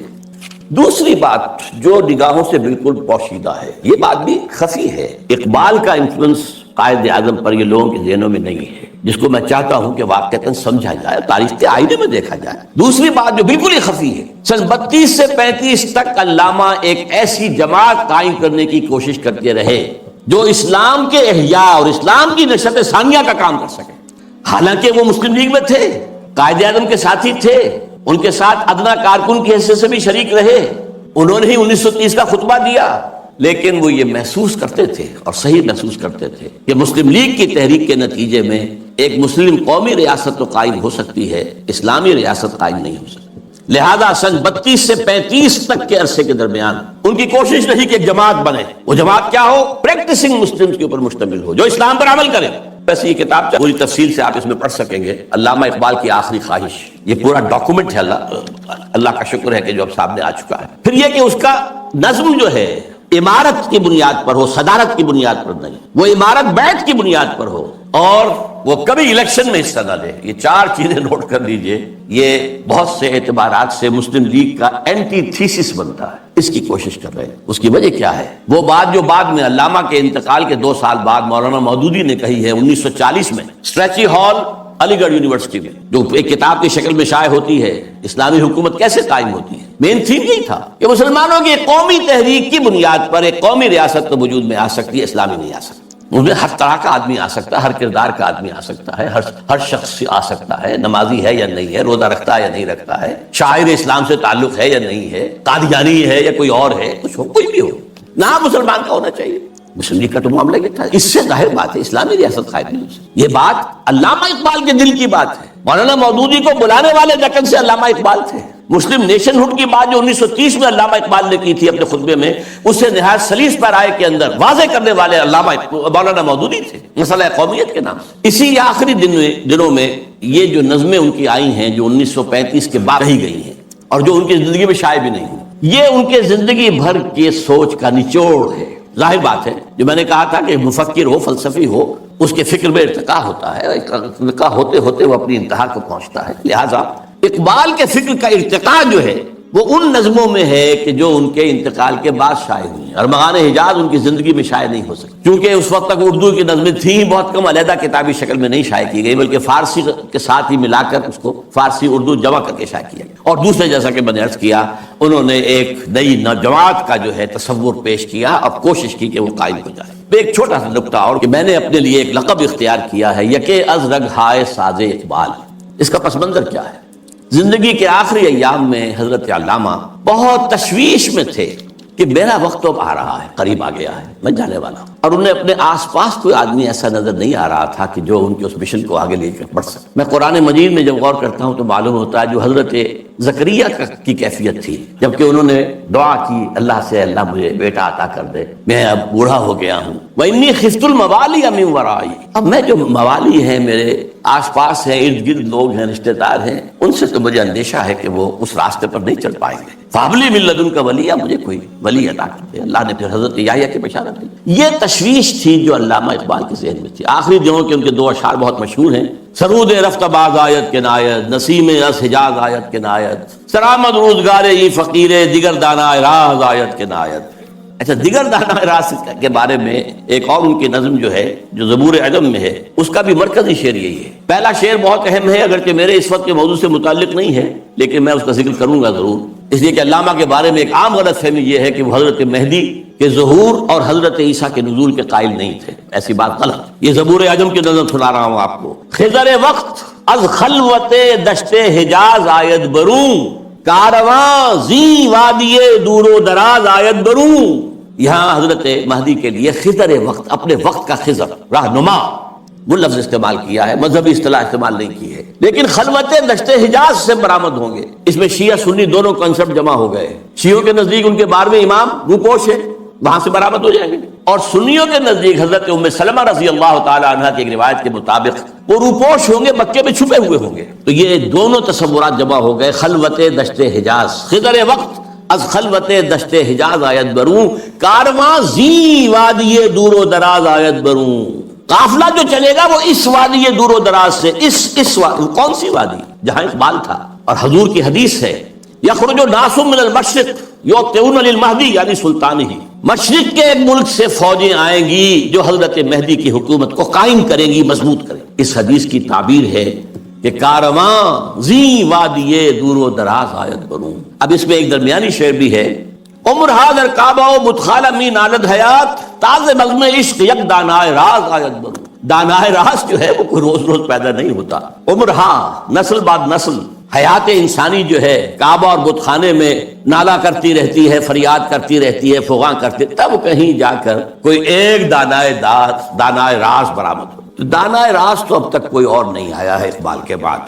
B: دوسری بات جو نگاہوں سے بالکل پوشیدہ ہے، یہ بات بھی خفی ہے. اقبال کا انفلوئنس قائد اعظم پر یہ لوگوں کے ذہنوں میں نہیں ہے، جس کو میں چاہتا ہوں کہ واقعتاً سمجھا جائے، تاریخ کے آئینے میں دیکھا جائے. دوسری بات جو بالکل ہی خفی ہے، سن 32 سے 35 تک علامہ ایک ایسی جماعت قائم کرنے کی کوشش کرتے رہے جو اسلام کے احیاء اور اسلام کی نشت ثانیہ کا کام کر سکے. حالانکہ وہ مسلم لیگ میں تھے، قائد اعظم کے ساتھی تھے، ان کے ساتھ ادنا کارکن کی حیثیت سے بھی شریک رہے. انہوں نے ہی 1930 کا خطبہ دیا، لیکن وہ یہ محسوس کرتے تھے اور صحیح محسوس کرتے تھے کہ مسلم لیگ کی تحریک کے نتیجے میں ایک مسلم قومی ریاست تو قائم ہو سکتی ہے، اسلامی ریاست قائم نہیں ہو سکتی. لہذا سن 32 سے 35 تک کے عرصے کے درمیان ان کی کوشش رہی کہ ایک جماعت بنے. وہ جماعت کیا ہو؟ پریکٹسنگ مسلمز کے اوپر مشتمل ہو، جو اسلام پر عمل کرے. ویسے یہ کتاب پوری تفصیل سے آپ اس میں پڑھ سکیں گے. علامہ اقبال کی آخری خواہش، یہ پورا ڈاکومنٹ ہے. اللہ کا شکر ہے کہ جو اب سامنے آ چکا ہے. پھر یہ کہ اس کا نظم جو ہے عمارت کی بنیاد پر ہو، صدارت کی بنیاد پر نہیں. وہ عمارت بیعت کی بنیاد پر ہو اور وہ کبھی الیکشن میں حصہ نہ لے. یہ 4 چیزیں نوٹ کر لیجئے. یہ بہت سے اعتبارات سے مسلم لیگ کا اینٹی تھیسس بنتا ہے. اس کی کوشش کر رہے ہیں. اس کی وجہ کیا ہے؟ وہ بات جو بعد میں علامہ کے انتقال کے 2 سال بعد مولانا مودودی نے کہی ہے 1940 میں اسٹریچی ہال علی گڑھ یونیورسٹی میں، جو ایک کتاب کی شکل میں شائع ہوتی ہے، اسلامی حکومت کیسے قائم ہوتی ہے. مین تھیم یہی تھا کہ مسلمانوں کی ایک قومی تحریک کی بنیاد پر ایک قومی ریاست تو وجود میں آ سکتی ہے، اسلامی نہیں آ سکتی. اس میں ہر طرح کا آدمی آ سکتا ہے، ہر کردار کا آدمی آ سکتا ہے، ہر شخص آ سکتا ہے. نمازی ہے یا نہیں ہے، روزہ رکھتا ہے یا نہیں رکھتا ہے، شاعر اسلام سے تعلق ہے یا نہیں ہے، قادیانی ہے یا کوئی اور ہے، کچھ ہو، کوئی بھی ہو، نہ مسلمان کا ہونا چاہیے. مسلم لیگ کا تو معاملہ یہ تھا. اس سے ظاہر بات ہے اسلامی ریاست قائم نہیں ہو سکتی. یہ بات علامہ اقبال کے دل کی بات ہے. مولانا مودودی کو بلانے والے دکن سے علامہ اقبال تھے. مسلم نیشن ہوڈ کی بات جو 1930 میں علامہ اقبال نے کی تھی اپنے خطبے میں، اسے نہایت سلیس پیرائے کے اندر واضح کرنے والے علامہ مولانا مودودی تھے، مسئلہ قومیت کے نام سے. اسی آخری دنوں میں یہ جو نظمیں ان کی آئی ہیں جو 1935 کے بعد رہی گئی ہیں اور جو ان کی زندگی میں شائع بھی نہیں ہوئی، یہ ان کے زندگی بھر کے سوچ کا نچوڑ ہے. ظاہر بات ہے جو میں نے کہا تھا کہ مفکر ہو، فلسفی ہو، اس کے فکر میں ارتقا ہوتا ہے، ارتقا ہوتے ہوتے وہ اپنی انتہا کو پہنچتا ہے. لہذا اقبال کے فکر کا ارتقا جو ہے وہ ان نظموں میں ہے کہ جو ان کے انتقال کے بعد شائع ہوئی ہیں. ارمغان حجاز ان کی زندگی میں شائع نہیں ہو سکتی، کیونکہ اس وقت تک اردو کی نظمیں تھیں ہی بہت کم، علیحدہ کتابی شکل میں نہیں شائع کی گئی، بلکہ فارسی کے ساتھ ہی ملا کر اس کو فارسی اردو جمع کر کے شائع کیا گیا. اور دوسرے جیسا کہ میں نے عرض کیا، انہوں نے ایک نئی جماعت کا جو ہے تصور پیش کیا اور کوشش کی کہ وہ قائم ہو جائے. ایک چھوٹا سا نقطہ اور کہ میں نے اپنے لیے ایک لقب اختیار کیا ہے، یکے از رگ ہائے ساز اقبال. اس کا پس منظر کیا ہے؟ زندگی کے آخری ایام میں حضرت علامہ بہت تشویش میں تھے کہ میرا وقت اب آ رہا ہے، قریب آ گیا ہے، میں جانے والا ہوں. اور انہیں اپنے آس پاس کوئی آدمی ایسا نظر نہیں آ رہا تھا کہ جو ان کے اس مشن کو آگے لے کر بڑھ سکے. میں قرآن مجید میں جب غور کرتا ہوں تو معلوم ہوتا ہے جو حضرت زکریا کی کیفیت تھی، جبکہ انہوں نے دعا کی اللہ سے، اللہ مجھے بیٹا عطا کر دے، میں اب بوڑھا ہو گیا ہوں. وَإِنِّي خِفْتُ الْمَوَالِيَ مِن وَرَائِي، اب میں جو موالي ہیں، میرے آس پاس ہیں، ارد گرد لوگ ہیں، رشتہ دار ہیں، ان سے تو مجھے اندیشہ ہے کہ وہ اس راستے پر نہیں چل پائیں گے. فَهَبْ لِي مِن لَدُنْكَ وَلِيًّا، مجھے کوئی ولی عطا کر دے. اللہ نے پھر حضرت یحییٰ کی بشارت دی. یہ تشویش تھی جو علامہ اقبال کے ذہن میں تھی. آخری دنوں کے ان کے 2 اشعار بہت مشہور ہیں، سرود رفت باز آیت کے نایت، نسیم از حجاز آیت کے نایت، سرآمد روزگار ای فقیر دیگر دانا راز آیت کے نایت. اچھا، دیگر دانائے راز کے بارے میں ایک اور ان کی نظم جو ہے جو زبور عجم میں ہے، اس کا بھی مرکزی شعر یہی ہے۔ پہلا شعر بہت اہم ہے، اگرچہ میرے اس وقت کے موضوع سے متعلق نہیں ہے، لیکن میں اس کا ذکر کروں گا ضرور، اس لیے کہ علامہ کے بارے میں ایک عام غلط فہمی یہ ہے کہ وہ حضرت مہدی کے ظہور اور حضرت عیسیٰ کے نزول کے قائل نہیں تھے۔ ایسی بات غلط۔ یہ زبور عجم کی نظم سنا رہا ہوں آپ کو۔ خضر وقت از خلوت دشت حجاز آید بروں، کارواں زی وادی دور و دراز آید بروں۔ یہاں حضرت مہدی کے لیے خضر وقت، اپنے وقت کا خضر، رہنما، وہ لفظ استعمال کیا ہے، مذہبی اصطلاح استعمال نہیں کی ہے۔ لیکن خلوت دشت حجاز سے برآمد ہوں گے، اس میں شیعہ سنی دونوں کنسپٹ جمع ہو گئے۔ شیعوں کے نزدیک ان کے 12ویں امام روپوش ہے، وہاں سے برآمد ہو جائیں گے، اور سنیوں کے نزدیک حضرت ام سلمہ رضی اللہ تعالی عنہ کی ایک روایت کے مطابق وہ روپوش ہوں گے، مکے میں چھپے ہوئے ہوں گے۔ تو یہ دونوں تصورات جمع ہو گئے۔ خلوت دشت حجاز، خضر وقت از خلوت دشت حجاز آیت بروں، کارواں زی وادی دور و دراز آیت بروں۔ قافلہ جو چلے گا وہ اس وادی دور و دراز سے، اس کون سی وادی؟ جہاں اقبال تھا، اور حضور کی حدیث ہے یخرج ناس من المشرق یوطئون للمہدی، یعنی سلطانی ہی، مشرق کے ایک ملک سے فوجیں آئیں گی جو حضرت مہدی کی حکومت کو قائم کریں گی، مضبوط کریں گی۔ اس حدیث کی تعبیر ہے کہ کارواں زی وادی دور و دراز آیت بروں۔ اب اس میں ایک درمیانی شعر بھی ہے، عمر حاضر کعبہ و مدخال می نالد حیات، تازہ بزم عشق یک دانائے راز آیت بروں۔ دانائے راز جو ہے وہ کوئی روز روز پیدا نہیں ہوتا، عمر ہاں، نسل بعد نسل، حیات انسانی جو ہے کعبہ اور بت خانے میں نالا کرتی رہتی ہے، فریاد کرتی رہتی ہے، فغاں کرتی، تب کہیں جا کر کوئی ایک دانائے راز برآمد ہو۔ تو دانائے راز تو اب تک کوئی اور نہیں آیا ہے اقبال کے بعد،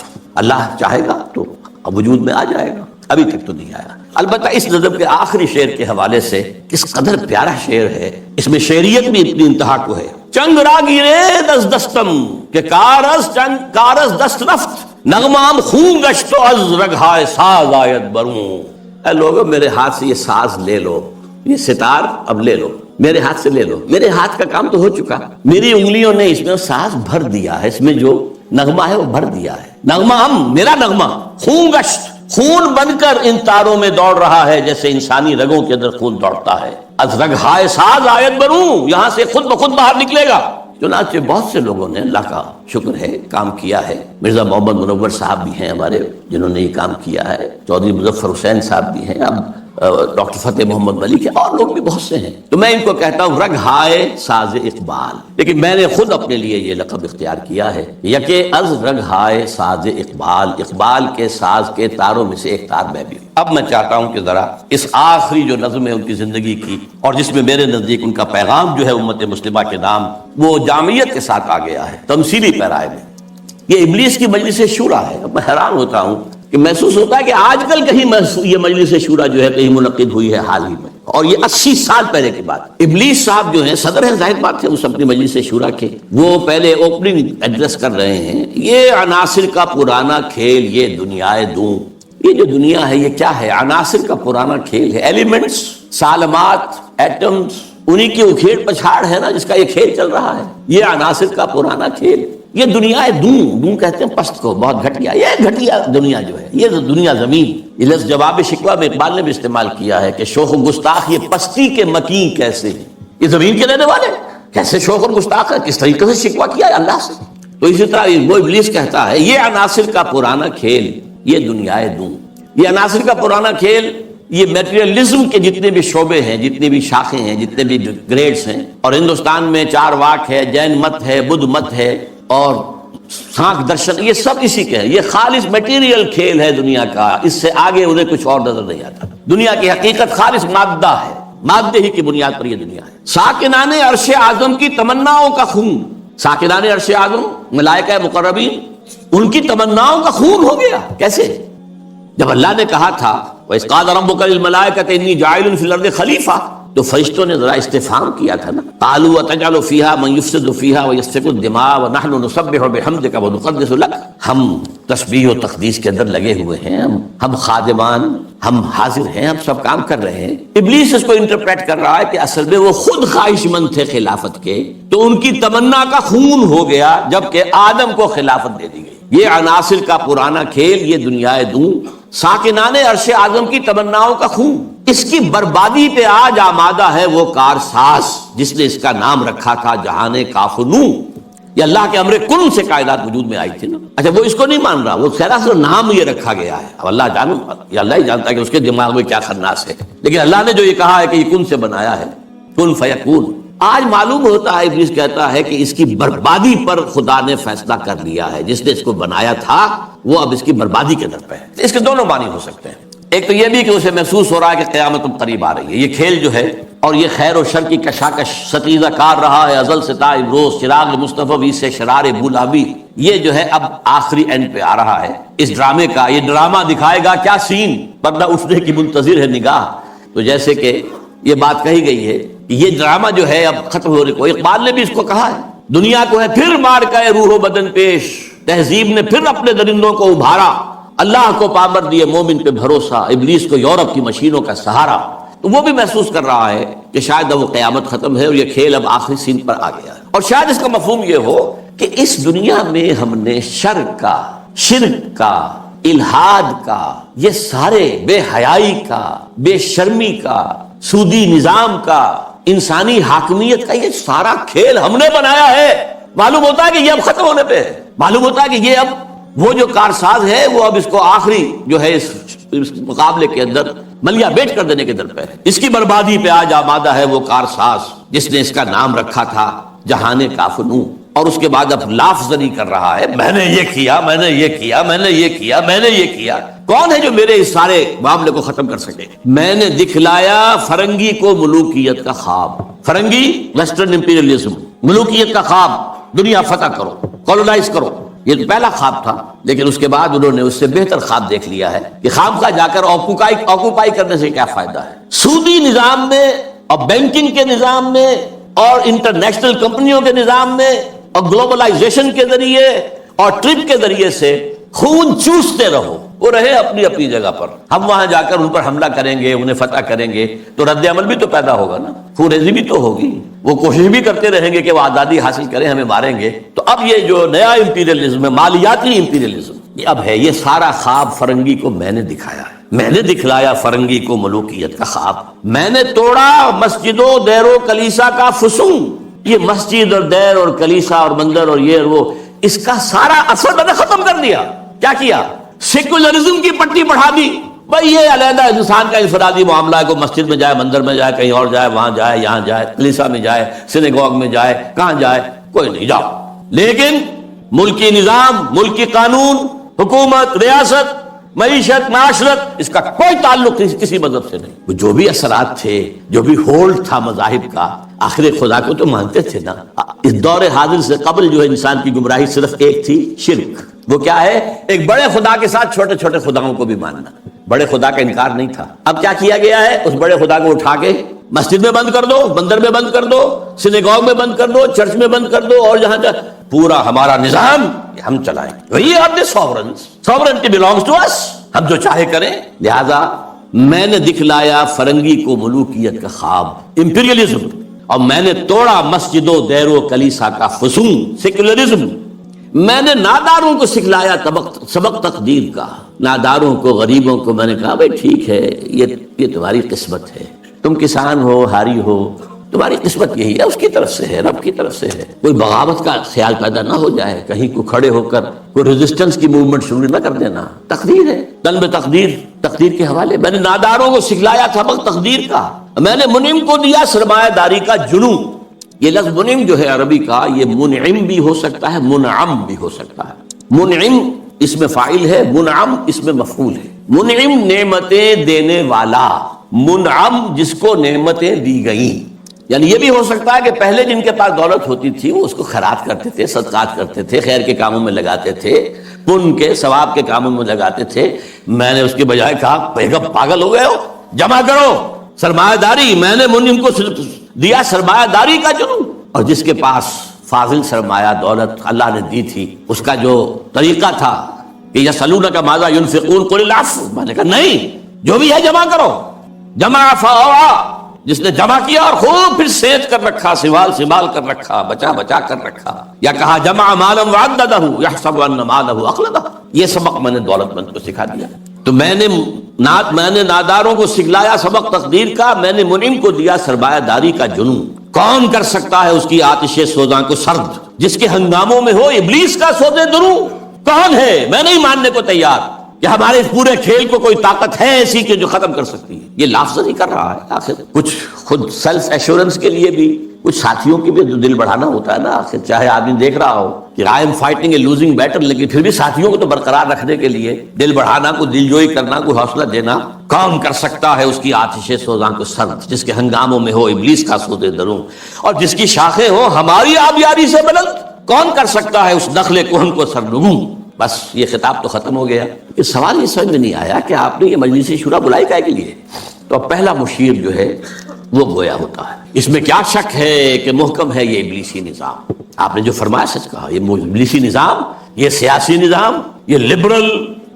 B: اللہ چاہے گا تو اب وجود میں آ جائے گا، ابھی تک تو نہیں آیا۔ البتہ اس نظم کے آخری شعر کے حوالے سے کس قدر پیارا شعر ہے، اس میں شعریت بھی اتنی انتہا کو ہے۔ چنگ را گیرے دست دستم کہ کارز دست رفت، نغمام خون گشت و از رگہائے ساز آیت بروں۔ اے لوگو، میرے ہاتھ سے یہ ساز لے لو، یہ ستار اب لے لو، میرے ہاتھ سے لے لو، میرے ہاتھ کا کام تو ہو چکا، میری انگلیوں نے اس میں ساز بھر دیا ہے، اس میں جو نغمہ ہے وہ بھر دیا ہے۔ نغمہ میرا نغمہ خون گشت، خون بن کر ان تاروں میں دوڑ رہا ہے جیسے انسانی رگوں کے اندر خون دوڑتا ہے۔ از رگہائے ساز آیت بروں، یہاں سے خود بخود باہر نکلے گا۔ چنانچہ بہت سے لوگوں نے، اللہ کا شکر ہے، کام کیا ہے۔ مرزا محمد منور صاحب بھی ہیں ہمارے جنہوں نے یہ کام کیا ہے، چودھری مظفر حسین صاحب بھی ہیں، اب ڈاکٹر فتح محمد ملک ہے، اور لوگ بھی بہت سے ہیں۔ تو میں ان کو کہتا ہوں رگہائے ساز اقبال، لیکن میں نے خود اپنے لیے یہ لقب اختیار کیا ہے، یکے از رگہائے ساز اقبال، اقبال کے ساز کے تاروں میں سے ایک تار میں بھی ہوں۔ اب میں چاہتا ہوں کہ ذرا اس آخری جو نظم ہے ان کی زندگی کی، اور جس میں میرے نزدیک ان کا پیغام جو ہے امت مسلمہ کے نام، وہ جامعیت کے ساتھ آ گیا ہے، تمثیلی پیرائے میں۔ یہ ابلیس کی مجلس شورا ہے۔ میں حیران ہوتا ہوں کہ محسوس ہوتا ہے کہ آج کل کہیں یہ مجلس شورا جو ہے کہیں منعقد ہوئی ہے حال ہی میں، اور یہ 80 سال پہلے کی بات۔ ابلیس صاحب جو ہیں صدر ہیں، ظاہر بات ہے اس اپنی مجلس شورا کے، وہ پہلے اوپننگ ایڈریس کر رہے ہیں، یہ عناصر کا پرانا کھیل، یہ دنیائے دوں، یہ جو دنیا ہے یہ کیا ہے؟ عناصر کا پرانا کھیل ہے، ایلیمنٹس، سالمات، ایٹمز، انہی کی اکھیڑ پچھاڑ ہے نا جس کا یہ کھیل چل رہا ہے، یہ عناصر کا پرانا کھیل۔ یہ دنیا دوں کہتے ہیں پست کو، بہت گھٹیا، یہ گھٹیا دنیا جو ہے، یہ دنیا زمین، یہ لفظ جواب شکوہ میں اقبال نے بھی استعمال کیا ہے کہ شوخ و گستاخ یہ پستی کے مکین کیسے ہیں، یہ زمین کے رہنے والے کیسے شوخ اور گستاخ ہے، کس طریقے سے شکوہ کیا ہے اللہ سے۔ تو اسی طرح وہ ابلیس کہتا ہے یہ عناصر کا پرانا کھیل، یہ دنیائے دوں، یہ عناصر کا پرانا کھیل، یہ میٹریلزم کے جتنے بھی شعبے ہیں، جتنے بھی شاخیں ہیں، جتنے بھی گریڈز ہیں، اور ہندوستان میں چار واک ہے، جین مت ہے، بدھ مت ہے، اور سانکھ درشن، یہ سب اسی کے ہیں۔ یہ خالص میٹیریل کھیل ہے دنیا کا، اس سے آگے انہیں کچھ اور نظر نہیں آتا۔ دنیا کی حقیقت خالص مادہ ہے، مادے ہی کی بنیاد پر یہ دنیا ہے۔ ساکنان عرش اعظم کی تمناؤں کا خون، ساکنان عرش اعظم ملائکہ مقربین، ان کی تمناؤں کا خون ہو گیا۔ کیسے؟ جب اللہ نے کہا تھا وَإِذْ قَالَ رَبُّكَ لِلْمَلَائِكَةِ إِنِّي جَاعِلٌ فِي الْأَرْضِ خَلِيفَةً، تو فرشتوں نے ذرا استفہام کیا تھا نا، قالوا وتجعل فيها من يفسد فيها ويسفك الدماء ونحن نسبح بحمدك ونقدس لك، ہم تسبیح و تقدیس کے اندر لگے ہوئے ہیں، ہم خادمان، ہم حاضر ہیں، ہم سب کام کر رہے ہیں۔ ابلیس اس کو انٹرپریٹ کر رہا ہے کہ اصل میں وہ خود خواہش مند تھے خلافت کے، تو ان کی تمنا کا خون ہو گیا جبکہ آدم کو خلافت دے دی گئی۔ یہ عناصر کا پرانا کھیل، یہ دنیائے دوں، ساکنان عرش اعظم کی تمناؤں کا خون۔ اس کی بربادی پہ آج آمادہ ہے وہ کارساز جس نے اس کا نام رکھا تھا جہان کافنو. یہ اللہ کے امر کن سے کائنات وجود میں آئی تھی نا. اچھا وہ اس کو نہیں مان رہا, وہ سراسر نام یہ رکھا گیا ہے. اب اللہ جانو, یہ اللہ ہی جانتا ہے کہ اس کے دماغ میں کیا خناس ہے, لیکن اللہ نے جو یہ کہا ہے کہ یہ کن سے بنایا ہے, کن فیکون. آج معلوم ہوتا ہے, ابلیس کہتا ہے کہ اس کی بربادی پر خدا نے فیصلہ کر لیا ہے. جس نے اس کو بنایا تھا وہ اب اس کی بربادی کے در پہ ہے. اس کے دونوں معنی ہو سکتے ہیں. ایک تو یہ بھی کہ اسے محسوس ہو رہا ہے کہ قیامت قریب آ رہی ہے. یہ کھیل جو ہے اور یہ خیر و شر کی کشاکش ستیزہ کار رہا ہے ازل سے تا امروز, چراغ مصطفی سے شرار بولابی, یہ جو ہے اب آخری اینڈ پہ آ رہا ہے اس ڈرامے کا. یہ ڈرامہ دکھائے گا کیا سین, پردہ اٹھنے کی منتظر ہے نگاہ. تو جیسے کہ یہ بات کہی گئی ہے کہ یہ ڈرامہ جو ہے اب ختم ہونے کو, اقبال نے بھی اس کو کہا ہے, دنیا کو ہے پھر مار کا روح و بدن پیش, تہذیب نے پھر اپنے درندوں کو ابھارا, اللہ کو پامر دیے مومن پہ بھروسہ, ابلیس کو یورپ کی مشینوں کا سہارا. تو وہ بھی محسوس کر رہا ہے کہ شاید اب وہ قیامت ختم ہے اور یہ کھیل اب آخری سین پر آ گیا ہے. اور شاید اس کا مفہوم یہ ہو کہ اس دنیا میں ہم نے شر کا, شرک کا, الہاد کا, یہ سارے بے حیائی کا, بے شرمی کا, سودی نظام کا, انسانی حاکمیت کا, یہ سارا کھیل ہم نے بنایا ہے. معلوم ہوتا ہے کہ یہ اب ختم ہونے پہ ہے. معلوم ہوتا ہے کہ یہ اب وہ جو کارساز ہے وہ اب اس کو آخری جو ہے اس مقابلے کے اندر ملیا بیٹ کر دینے کے در پہ ہے. اس کی بربادی پہ آج آمادہ ہے وہ کارساز جس نے اس کا نام رکھا تھا جہان کافنو. اور اس کے بعد اب لافزنی کر رہا ہے, میں نے یہ کیا, میں نے یہ کیا, میں نے یہ کیا, میں نے یہ کیا. کون ہے جو میرے اس سارے معاملے کو ختم کر سکے؟ میں نے دکھلایا فرنگی کو ملوکیت کا خواب. فرنگی ویسٹرن امپیریلزم, ملوکیت کا خواب, دنیا فتح کرو, کولونائز کرو. یہ پہلا خواب تھا, لیکن اس کے بعد انہوں نے اس سے بہتر خواب دیکھ لیا ہے کہ خامخواہ جا کر آکوپائی کرنے سے کیا فائدہ ہے. سودی نظام میں اور بینکنگ کے نظام میں اور انٹرنیشنل کمپنیوں کے نظام میں اور گلوبلائزیشن کے ذریعے اور ٹرپ کے ذریعے سے خون چوستے رہو. وہ رہے اپنی اپنی جگہ پر, ہم وہاں جا کر ان پر حملہ کریں گے, انہیں فتح کریں گے, تو رد عمل بھی تو پیدا ہوگا نا, خونریزی بھی تو ہوگی. وہ کوشش بھی کرتے رہیں گے کہ وہ آزادی حاصل کریں, ہمیں ماریں گے. تو اب یہ جو نیا امپیریلزم ہے, مالیاتی امپیریلزم, یہ اب ہے. یہ سارا خواب فرنگی کو میں نے دکھایا ہے. میں نے دکھلایا فرنگی کو ملوکیت کا خواب. میں نے توڑا مسجد و دیر و کلیسا کا فسون. یہ مسجد اور دیر اور کلیسا اور مندر اور یہ وہ, اس کا سارا اثر میں نے ختم کر دیا. کیا کیا؟ سیکولرزم کی پٹی بڑھا دی. بھائی یہ علیحدہ انسان کا انفرادی معاملہ ہے, کوئی مسجد میں جائے, مندر میں جائے, کہیں اور جائے, وہاں جائے, یہاں جائے, کلیسا میں جائے, سینیگوگ میں جائے, کہاں جائے, کوئی نہیں, جاؤ. لیکن ملکی نظام, ملکی قانون, حکومت, ریاست, معیشت, معاشرت, اس کا کوئی تعلق کسی مذہب سے نہیں. جو بھی اثرات تھے, جو بھی ہولڈ تھا مذاہب کا, آخر خدا کو تو مانتے تھے نا. اس دور حاضر سے قبل جو ہے انسان کی گمراہی صرف ایک تھی, شرک. وہ کیا ہے؟ ایک بڑے خدا کے ساتھ چھوٹے چھوٹے خداؤں کو بھی ماننا. بڑے خدا کا انکار نہیں تھا. اب کیا کیا گیا ہے؟ اس بڑے خدا کو اٹھا کے مسجد میں بند کر دو, مندر میں بند کر دو, سینیگوگ میں بند کر دو, چرچ میں بند کر دو, اور جہاں پورا ہمارا نظام ہم چلائیں. وہی آپ نے سوورنٹی belongs to us, ہم جو چاہے کریں. لہذا میں نے دکھلایا فرنگی کو ملوکیت کا خواب, امپیریلزم, اور میں نے توڑا مسجد و دیر و کلیسا کا فسون, سیکولرزم. میں نے ناداروں کو سکھلایا سبق تقدیر کا. ناداروں کو, غریبوں کو میں نے کہا بھائی ٹھیک ہے, یہ تمہاری قسمت ہے, تم کسان ہو, ہاری ہو, تمہاری قسمت یہی ہے, اس کی طرف سے ہے, رب کی طرف سے ہے. کوئی بغاوت کا خیال پیدا نہ ہو جائے, کہیں کو کھڑے ہو کر کوئی ریزسٹنس کی موومنٹ شروع نہ کر دینا. تقدیر ہے, طلب تقدیر کے حوالے. میں نے ناداروں کو سکھلایا سبق تقدیر کا. میں نے منعم کو دیا سرمایہ داری کا جنون. یہ لفظ منعم جو ہے عربی کا, یہ منعم بھی ہو سکتا ہے, منعم بھی ہو سکتا ہے. منعم اس میں فاعل ہے, منعم اس میں مفعول ہے. منعم نعمتیں دینے والا, منعم جس کو نعمتیں دی گئیں. یعنی یہ بھی ہو سکتا ہے کہ پہلے جن کے پاس دولت ہوتی تھی وہ اس کو خیرات کرتے تھے, صدقات کرتے تھے, خیر کے کاموں میں لگاتے تھے, پن کے ثواب کے کاموں میں لگاتے تھے. میں نے اس کے بجائے کہا بیگم پاگل ہو گئے ہو, جمع کرو سرمایہ داری. میں نے منعم کو دیا سرمایہ داری کا جنون. اور جس کے پاس فاضل سرمایہ دولت اللہ نے دی تھی, اس کا جو طریقہ تھا کہ یسألونک ماذا ينفقون قل العفو, میں نے کہا نہیں, جو بھی ہے جمع کرو. جمع فاوعى, جس نے جمع کیا اور خوب پھر سینچ کر رکھا, سنبھال کر رکھا, بچا کر رکھا. یا کہا جمع مالا وعددہ یحسب ان مالہ اخلدہ. یہ سبق میں نے دولت مند کو سکھا دیا. تو میں نے ناداروں کو سکھلایا سبق تقدیر کا، میں نے منعم کو دیا سرمایہ داری کا جنون. کون کر سکتا ہے اس کی آتش سوزاں کو سرد، جس کے ہنگاموں میں ہو ابلیس کا سودے دروں؟ کون ہے؟ میں نہیں ماننے کو تیار کہ ہمارے اس پورے کھیل کو کوئی طاقت ہے ایسی کہ جو ختم کر سکتی ہے. یہ لفظ نہیں کر رہا ہے. آخر کچھ خود سیلف ایشورنس کے لیے بھی کچھ ساتھیوں کی بھی دل بڑھانا ہوتا ہے نا. آخر چاہے آدمی دیکھ رہا ہو کہ I am fighting a losing battle, لیکن پھر بھی ساتھیوں کو تو برقرار رکھنے کے لیے دل بڑھانا، کو دل جوئی کرنا، کو حوصلہ دینا. کون کر سکتا ہے اس کی آتش سوزاں کو سرد، جس کے ہنگاموں میں ہو ابلیس کا سودے دروں، اور جس کی شاخیں ہو ہماری آبیاری سے بلند. کون کر سکتا ہے اس نخل کہن کو سرنگوں. بس یہ خطاب تو ختم ہو گیا. یہ سوال یہ سمجھ میں نہیں آیا کہ آپ نے یہ مجلس شورا بلائی کائے کے لیے؟ تو پہلا مشیر جو ہے وہ گویا ہوتا ہے. اس میں کیا شک ہے کہ محکم ہے یہ ابلیسی نظام. آپ نے جو فرمایا سچ کہا. یہ ابلیسی نظام، یہ سیاسی نظام، یہ liberal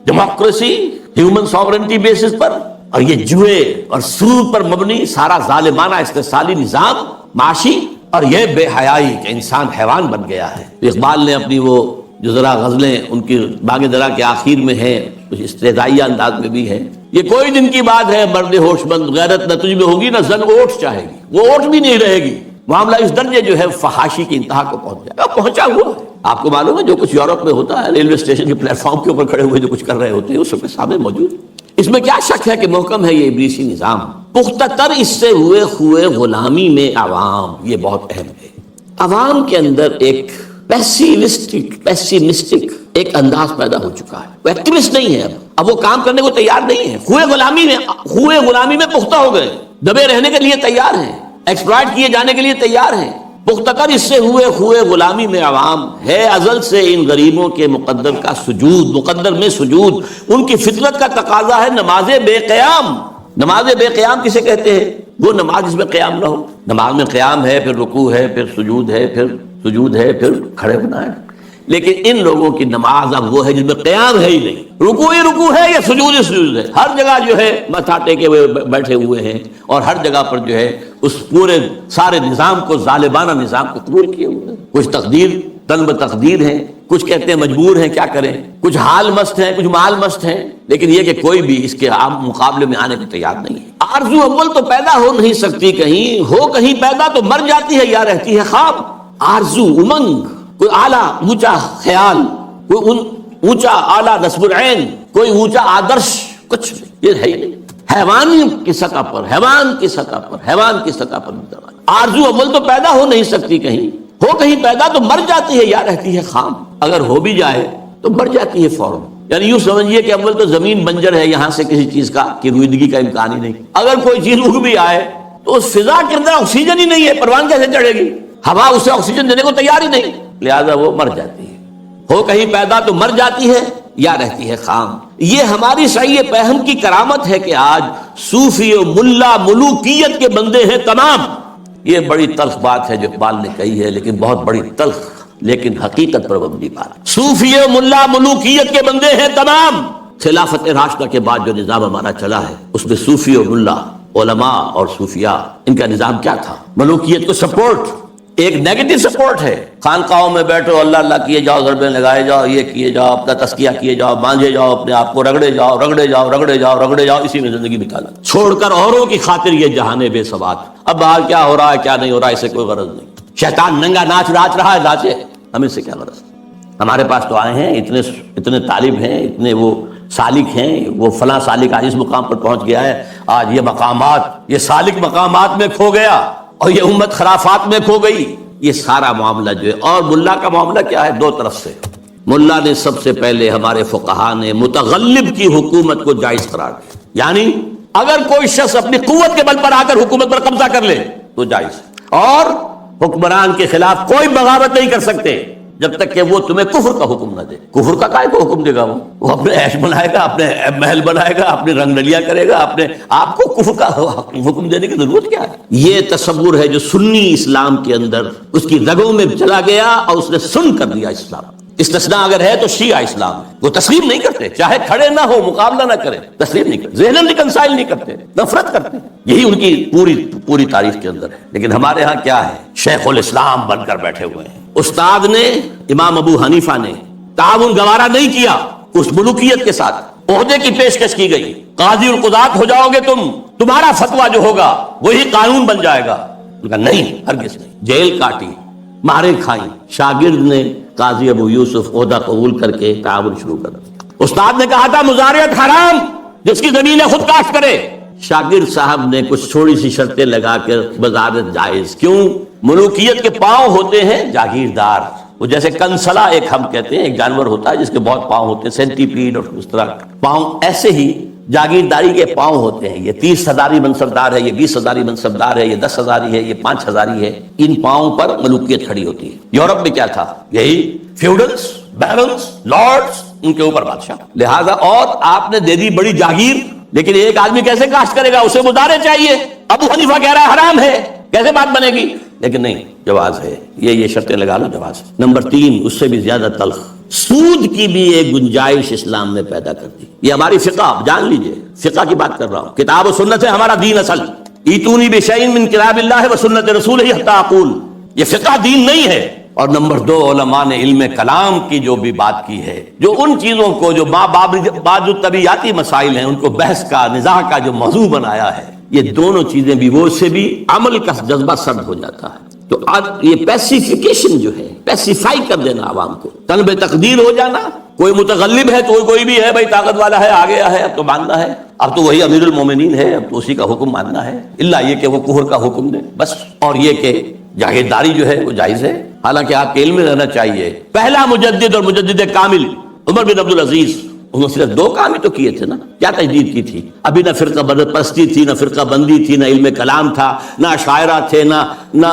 B: democracy human sovereignty basis پر، اور یہ جوئے اور سود پر مبنی سارا ظالمانہ استحصالی نظام معاشی، اور یہ بے حیائی کہ انسان حیوان بن گیا ہے. اقبال نے اپنی وہ جو ذرا غزلیں ان کی باغ درا کے آخر میں ہیں، کچھ استہزائیہ انداز میں بھی ہے. یہ کوئی دن کی بات ہے مرد ہوش مند، غیرت نہ تجھ میں ہوگی نہ زن اوٹ چاہے گی. وہ اوٹ بھی نہیں رہے گی. معاملہ اس درجے جو ہے فحاشی کی انتہا کو پہنچ جائے گا. پہنچا ہوا ہے. آپ کو معلوم ہے جو کچھ یورپ میں ہوتا ہے، ریلوے اسٹیشن کے پلیٹ فارم کے اوپر کھڑے ہوئے جو کچھ کر رہے ہوتے ہیں، وہ سب کے سامنے موجود. اس میں کیا شک ہے کہ محکم ہے یہ ابلیسی نظام. پختہ تر اس سے ہوئے خوئے غلامی میں عوام. یہ بہت اہم ہے. عوام کے اندر ایک پیسیمسٹک ایک انداز پیدا ہو چکا ہے. وہ ایکٹیوسٹ نہیں ہے. اب وہ کام کرنے کو تیار نہیں ہے. خوئے غلامی میں پختہ ہو گئے، دبے رہنے کے لیے تیار ہیں، ایکسپلائٹ کیے جانے کے لیے تیار ہیں. پختہ تر اس سے ہوئے خوئے غلامی میں عوام ہے ازل سے ان غریبوں کے مقدر میں سجود. ان کی فطرت کا تقاضا ہے نماز بے قیام. نماز بے قیام کسے کہتے ہیں؟ وہ نماز جس میں قیام نہ ہو. نماز میں قیام ہے، پھر رکوع ہے، پھر سجود ہے، پھر سجود ہے، پھر کھڑے ہونا ہے. لیکن ان لوگوں کی نماز اب وہ ہے جس میں قیام ہے ہی نہیں. رکوع ہی رکوع ہے یا سجود ہی سجود ہے. ہر جگہ جو ہے ماتھا ٹیکے ہوئے بیٹھے ہوئے ہیں، اور ہر جگہ پر جو ہے اس پورے سارے نظام کو، ظالمانہ نظام کو قبول کیے ہوئے ہیں. کچھ تقدیر طلب تقدیر ہیں، کچھ کہتے ہیں مجبور ہیں، کیا کریں. کچھ حال مست ہیں، کچھ مال مست ہیں. لیکن یہ کہ کوئی بھی اس کے عام مقابلے میں آنے کو تیار نہیں ہے. آرزو اول تو پیدا ہو نہیں سکتی کہیں، ہو کہیں پیدا تو مر جاتی ہے یا رہتی ہے خواب. آرزو، امنگ، کوئی اعلیٰ اونچا خیال، کوئی اونچا اعلیٰ نصب العین، کوئی اونچا آدرش، کچھ نہیں. یہ ہے ہی نہیں. حیوان کی سطح پر آرزو اول تو پیدا ہو نہیں سکتی کہیں، ہو کہیں پیدا تو مر جاتی ہے یا رہتی ہے خام. اگر ہو بھی جائے تو مر جاتی ہے فوراً. یعنی یوں سمجھیے کہ اول تو زمین بنجر ہے، یہاں سے کسی چیز کی رویدگی کا امکان ہی نہیں. اگر کوئی چیز اگ بھی آئے تو اس فضا کے اندر آکسیجن ہی نہیں ہے، پروان کیسے چڑھے گی؟ ہوا اسے آکسیجن دینے کو تیار ہی نہیں، لہذا وہ مر جاتی ہے. ہو کہیں پیدا تو مر جاتی ہے یا رہتی ہے خام. یہ ہماری صحیح فہم کی کرامت ہے کہ آج صوفی و ملا ملوکیت کے بندے ہیں تمام. یہ بڑی تلخ بات ہے جو اقبال نے کہی ہے، لیکن بہت بڑی تلخ لیکن حقیقت پر مبنی بات. صوفی و ملا ملوکیت کے بندے ہیں تمام. خلافت راشدہ کے بعد جو نظام ہمارا چلا ہے اس میں صوفی و ملا، علماء اور صوفیاء، ان کا نظام کیا تھا؟ ملوکیت کو سپورٹ، ایک نیگیٹو سپورٹ ہے. خانقاہوں میں بیٹھو، اللہ اللہ کیے جاؤ، ضربیں لگائے جاؤ، یہ کیے جاؤ، اپنا تزکیہ کیے جاؤ، مانجے جاؤ، اپنے آپ کو رگڑے جاؤ، اسی میں زندگی نکالا، چھوڑ کر اوروں کی خاطر یہ جہان بے ثبات. اب باہر کیا ہو رہا ہے کیا نہیں ہو رہا ہے، اسے کوئی غرض نہیں. شیطان ننگا ناچ رہا ہے، ناچے، ہمیں سے کیا غرض. ہمارے پاس تو آئے ہیں اتنے طالب ہیں، اتنے وہ سالک ہیں، وہ فلاں سالک آج اس مقام پر پہنچ گیا ہے، آج یہ مقامات، یہ سالک مقامات میں کھو گیا اور یہ امت خرافات میں کھو گئی. یہ سارا معاملہ جو ہے، اور ملا کا معاملہ کیا ہے؟ دو طرف سے. ملا نے سب سے پہلے، ہمارے فقہا نے متغلب کی حکومت کو جائز قرار دیا. یعنی اگر کوئی شخص اپنی قوت کے بل پر آ کر حکومت پر قبضہ کر لے تو جائز ہے، اور حکمران کے خلاف کوئی بغاوت نہیں کر سکتے جب تک کہ وہ تمہیں کفر کا حکم نہ دے. کفر کا کائے کو حکم دے گا؟ وہ اپنے عیش بنائے گا، اپنے محل بنائے گا، اپنے رنگ رلیا کرے گا، اپنے آپ کو کفر کا حکم دینے کی ضرورت کیا ہے؟ یہ تصور ہے جو سنی اسلام کے اندر اس کی رگوں میں چلا گیا اور اس نے سن کر دیا اسلام. استثناء اگر ہے تو شیعہ اسلام ہے. وہ تسلیم نہیں کرتے، چاہے کھڑے نہ ہو، مقابلہ نہ کرے، تسلیم نہیں کرتے، ذہناً ریکنسائل نہیں کرتے، نفرت کرتے. یہی ان کی پوری تاریخ کے اندر ہے. لیکن ہمارے ہاں کیا ہے؟ شیخ الاسلام بن کر بیٹھے ہوئے ہیں. استاد نے، امام ابو حنیفہ نے تعاون گوارا نہیں کیا اس ملوکیت کے ساتھ. عہدے کی پیشکش کی گئی، قاضی القضات ہو جاؤ گے تم، تمہارا فتویٰ جو ہوگا وہی قانون بن جائے گا۔ نہیں، ہرگز نہیں۔ جیل کاٹی، مارے کھائیں۔ شاگرد نے قاضی ابو یوسف عہدہ قبول کر کے تعاون شروع کر دیا۔ استاد نے کہا تھا مزارعت حرام، جس کی زمینیں خود کاشت کرے۔ شاگرد صاحب نے کچھ تھوڑی سی شرطیں لگا کر مزارعت جائز۔ کیوں؟ ملوکیت کے پاؤں ہوتے ہیں جاگیردار، وہ جیسے کنسلا ایک ہم کہتے ہیں، ایک جانور ہوتا ہے جس کے بہت پاؤں ہوتے ہیں، سینٹی پیڈ اور اس طرح پاؤں، ایسے ہی جاگیرداری کے پاؤں ہوتے ہیں۔ یہ 30,000 منصبدار ہے، یہ 20,000 منصبدار ہے، یہ 10,000 ہے، یہ 5,000 ہے۔ ان پاؤں پر ملوکیت کھڑی ہوتی ہے۔ یورپ میں کیا تھا؟ یہی فیوڈلز، بیرنز، لارڈز، ان کے اوپر بادشاہ۔ لہذا اور آپ نے دے دی بڑی جاگیر، لیکن ایک آدمی کیسے کاشت کرے گا؟ اسے مزارع چاہیے۔ ابو حنیفہ کہہ رہا ہے حرام ہے، کیسے بات بنے گی؟ لیکن نہیں، جواز ہے، یہ شرطیں لگا لو، جواز۔ نمبر 3، اس سے بھی زیادہ تلخ، سود کی بھی ایک گنجائش اسلام نے پیدا کر دی۔ یہ ہماری فقہ، جان لیجئے، فقہ کی بات کر رہا ہوں، کتاب و سنت ہے ہمارا دین اصل۔ ایتونی بشیء من کتاب اللہ و سنت رسولہ حتی اقول، یہ فقہ دین نہیں ہے۔ اور نمبر 2، علماء نے علم کلام کی جو بھی بات کی ہے، جو ان چیزوں کو جو بعض جو طبیعیاتی مسائل ہیں ان کو بحث کا، نزاع کا جو موضوع بنایا ہے، یہ دونوں چیزیں بھی، وہ سے بھی عمل کا جذبہ سرد ہو جاتا ہے۔ تو آج یہ پیسیفیکیشن جو ہے، پیسیفائی کر دینا عوام کو، تن بے تقدیر ہو جانا، کوئی متغلب ہے تو کوئی بھی ہے بھائی، طاقت والا ہے، آ گیا ہے، اب تو ماننا ہے، اب تو وہی امیر المومنین ہے، اب تو اسی کا حکم ماننا ہے، اللہ یہ کہ وہ کفر کا حکم دے بس۔ اور یہ کہ جاگیرداری جو ہے وہ جائز ہے، حالانکہ آپ کے علم میں رہنا چاہیے۔ پہلا مجدد اور مجدد کامل عمر بن عبدالعزیز، انہوں نے صرف 2 کام ہی تو کیے تھے نا، کیا تجدید کی تھی؟ ابھی نہ فرقہ پرستی تھی، نہ فرقہ بندی تھی، نہ علم کلام تھا، نہ شاعرہ تھے، نہ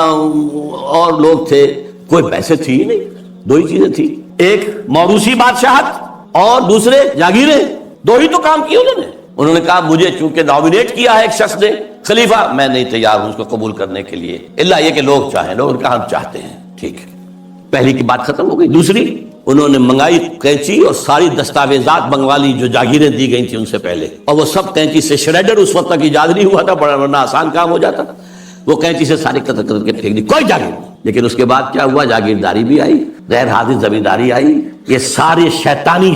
B: اور لوگ تھے، کوئی پیسے تھی ہی نہیں۔ 2 ہی چیزیں تھی، ایک موروثی بادشاہت اور دوسرے جاگیریں، 2 ہی تو کام کیے انہوں نے۔ انہوں نے کہا مجھے چونکہ نامینیٹ کیا ہے ایک شخص نے خلیفہ، میں نہیں تیار ہوں اس کو قبول کرنے کے لیے، اللہ یہ کہ لوگ چاہیں، لوگ کہاں ہم چاہتے ہیں، ٹھیک ہے۔ پہلی کی بات ختم ہو گئی۔ دوسری، انہوں نے منگائی قینچی اور ساری دستاویزات منگوا لی جو جاگیریں دی گئی تھیں ان سے پہلے، اور وہ سب قینچی سے، شریڈر اس وقت تک ایجاد نہیں ہوا تھا، بڑا ورنہ آسان کام ہو جاتا، وہ قینچی سے سارے قطر قطر کے پھینک دی، کوئی جاگیر نہیں۔ لیکن اس کے بعد کیا ہوا؟ جاگیرداری بھی آئی، غیر حاضر زمینداری آئی، یہ سارے شیطانی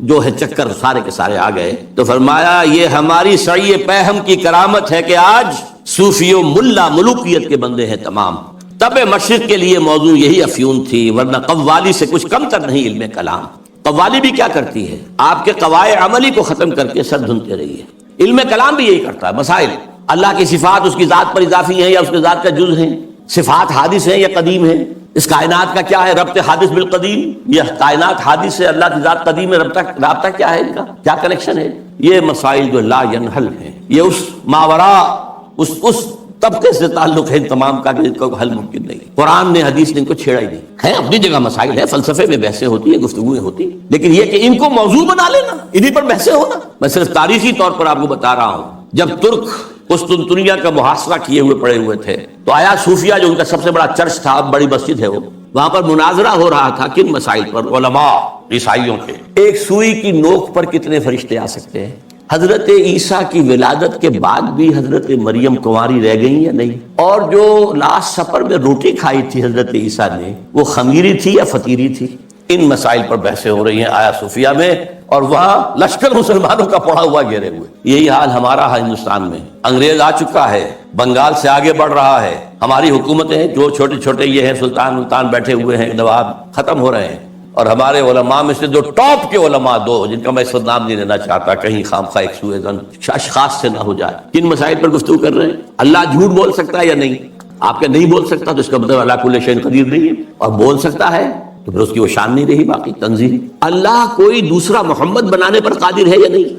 B: جو ہے چکر سارے کے سارے آ گئے۔ تو فرمایا یہ ہماری سعی پہم کی کرامت ہے کہ آج صوفی و ملا ملوکیت کے بندے ہیں تمام۔ تب مشرق کے لیے موضوع یہی افیون تھی، ورنہ قوالی سے کچھ کم تر نہیں علم کلام۔ قوالی بھی کیا کرتی ہے؟ آپ کے قواعد عملی کو ختم کر کے سر دھنتے رہی ہے۔ علم کلام بھی یہی کرتا ہے، مسائل، اللہ کی صفات اس کی ذات پر اضافی ہیں یا اس کی ذات کا جز ہیں، صفات حادث ہیں یا قدیم ہیں، اس کائنات کا کیا ہے ربط حادث بالقدیم، یہ کائنات حادث ہے، اللہ کی ذات قدیم ہے، رابطہ کیا ہے ان کا، کیا کنیکشن ہے؟ یہ مسائل جو لا ینحل ہیں، یہ اس ماورا اس طبقے سے تعلق ہے ان تمام کا کہ ان کا حل ممکن نہیں۔ قرآن نے، حدیث نے ان کو چھیڑا ہی نہیں ہے۔ اپنی جگہ مسائل ہے، فلسفے میں بحثیں ہوتی ہیں، گفتگویں ہوتی ہیں، لیکن یہ کہ ان کو موضوع بنا لینا، انہی پر بحثیں ہونا۔ میں صرف تاریخی طور پر آپ کو بتا رہا ہوں، جب ترک قسطنطنیہ کا محاصرہ کیے ہوئے پڑے ہوئے تھے تو آیا صوفیہ جو ان کا سب سے بڑا چرچ تھا، اب بڑی مسجد ہے وہ، وہاں پر مناظرہ ہو رہا تھا کن مسائل پر؟ علماء عیسائیوں کے۔ ایک سوئی کی نوک پر کتنے فرشتے آ سکتے ہیں؟ حضرت عیسیٰ کی ولادت کے بعد بھی حضرت مریم کنواری رہ گئی یا نہیں؟ اور جو لاسٹ سفر میں روٹی کھائی تھی حضرت عیسیٰ نے، وہ خمیری تھی یا فطیری تھی؟ ان مسائل پر بحثیں ہو رہی ہیں آیا صوفیہ میں، اور وہاں لشکر مسلمانوں کا پڑا ہوا گھیرے ہوئے۔ یہی حال ہمارا ہے ہندوستان میں، انگریز آ چکا ہے، بنگال سے آگے بڑھ رہا ہے، ہماری حکومتیں جو چھوٹے چھوٹے یہ ہیں سلطان بیٹھے ہوئے ہیں، نواب ختم ہو رہے ہیں، اور ہمارے علماء میں سے جو ٹاپ کے علماء 2 جن کا میں اس وقت نام نہیں لینا چاہتا، کہیں خامخواہ ایک سوء ظن اشخاص سے نہ ہو جائے، کن مسائل پر گفتگو کر رہے ہیں؟ اللہ جھوٹ بول سکتا ہے یا نہیں؟ آپ کے نہیں بول سکتا تو اس کا مطلب اللہ کل شیء قدیر نہیں ہے، اور بول سکتا ہے تو پھر اس کی وہ شان نہیں رہی باقی تنزیہ۔ اللہ کوئی دوسرا محمد بنانے پر قادر ہے یا نہیں؟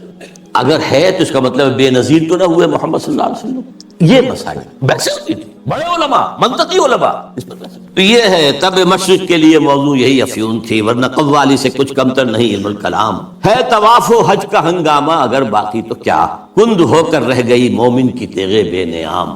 B: اگر ہے تو اس کا مطلب بے نظیر تو نہ ہوئے محمد صلی اللہ علیہ وسلم۔ یہ مسائل بحثیں ہوتی تھی، بڑے علماء، منطقی علماء اس پر بحث۔ تو یہ ہے تب مشرق کے لیے موضوع یہی افیون تھی، ورنہ قوالی سے کچھ کمتر نہیں علم الکلام ہے۔ طواف و حج کا ہنگامہ اگر باقی تو کیا، کند ہو کر رہ گئی مومن کی تیغ بے نیام۔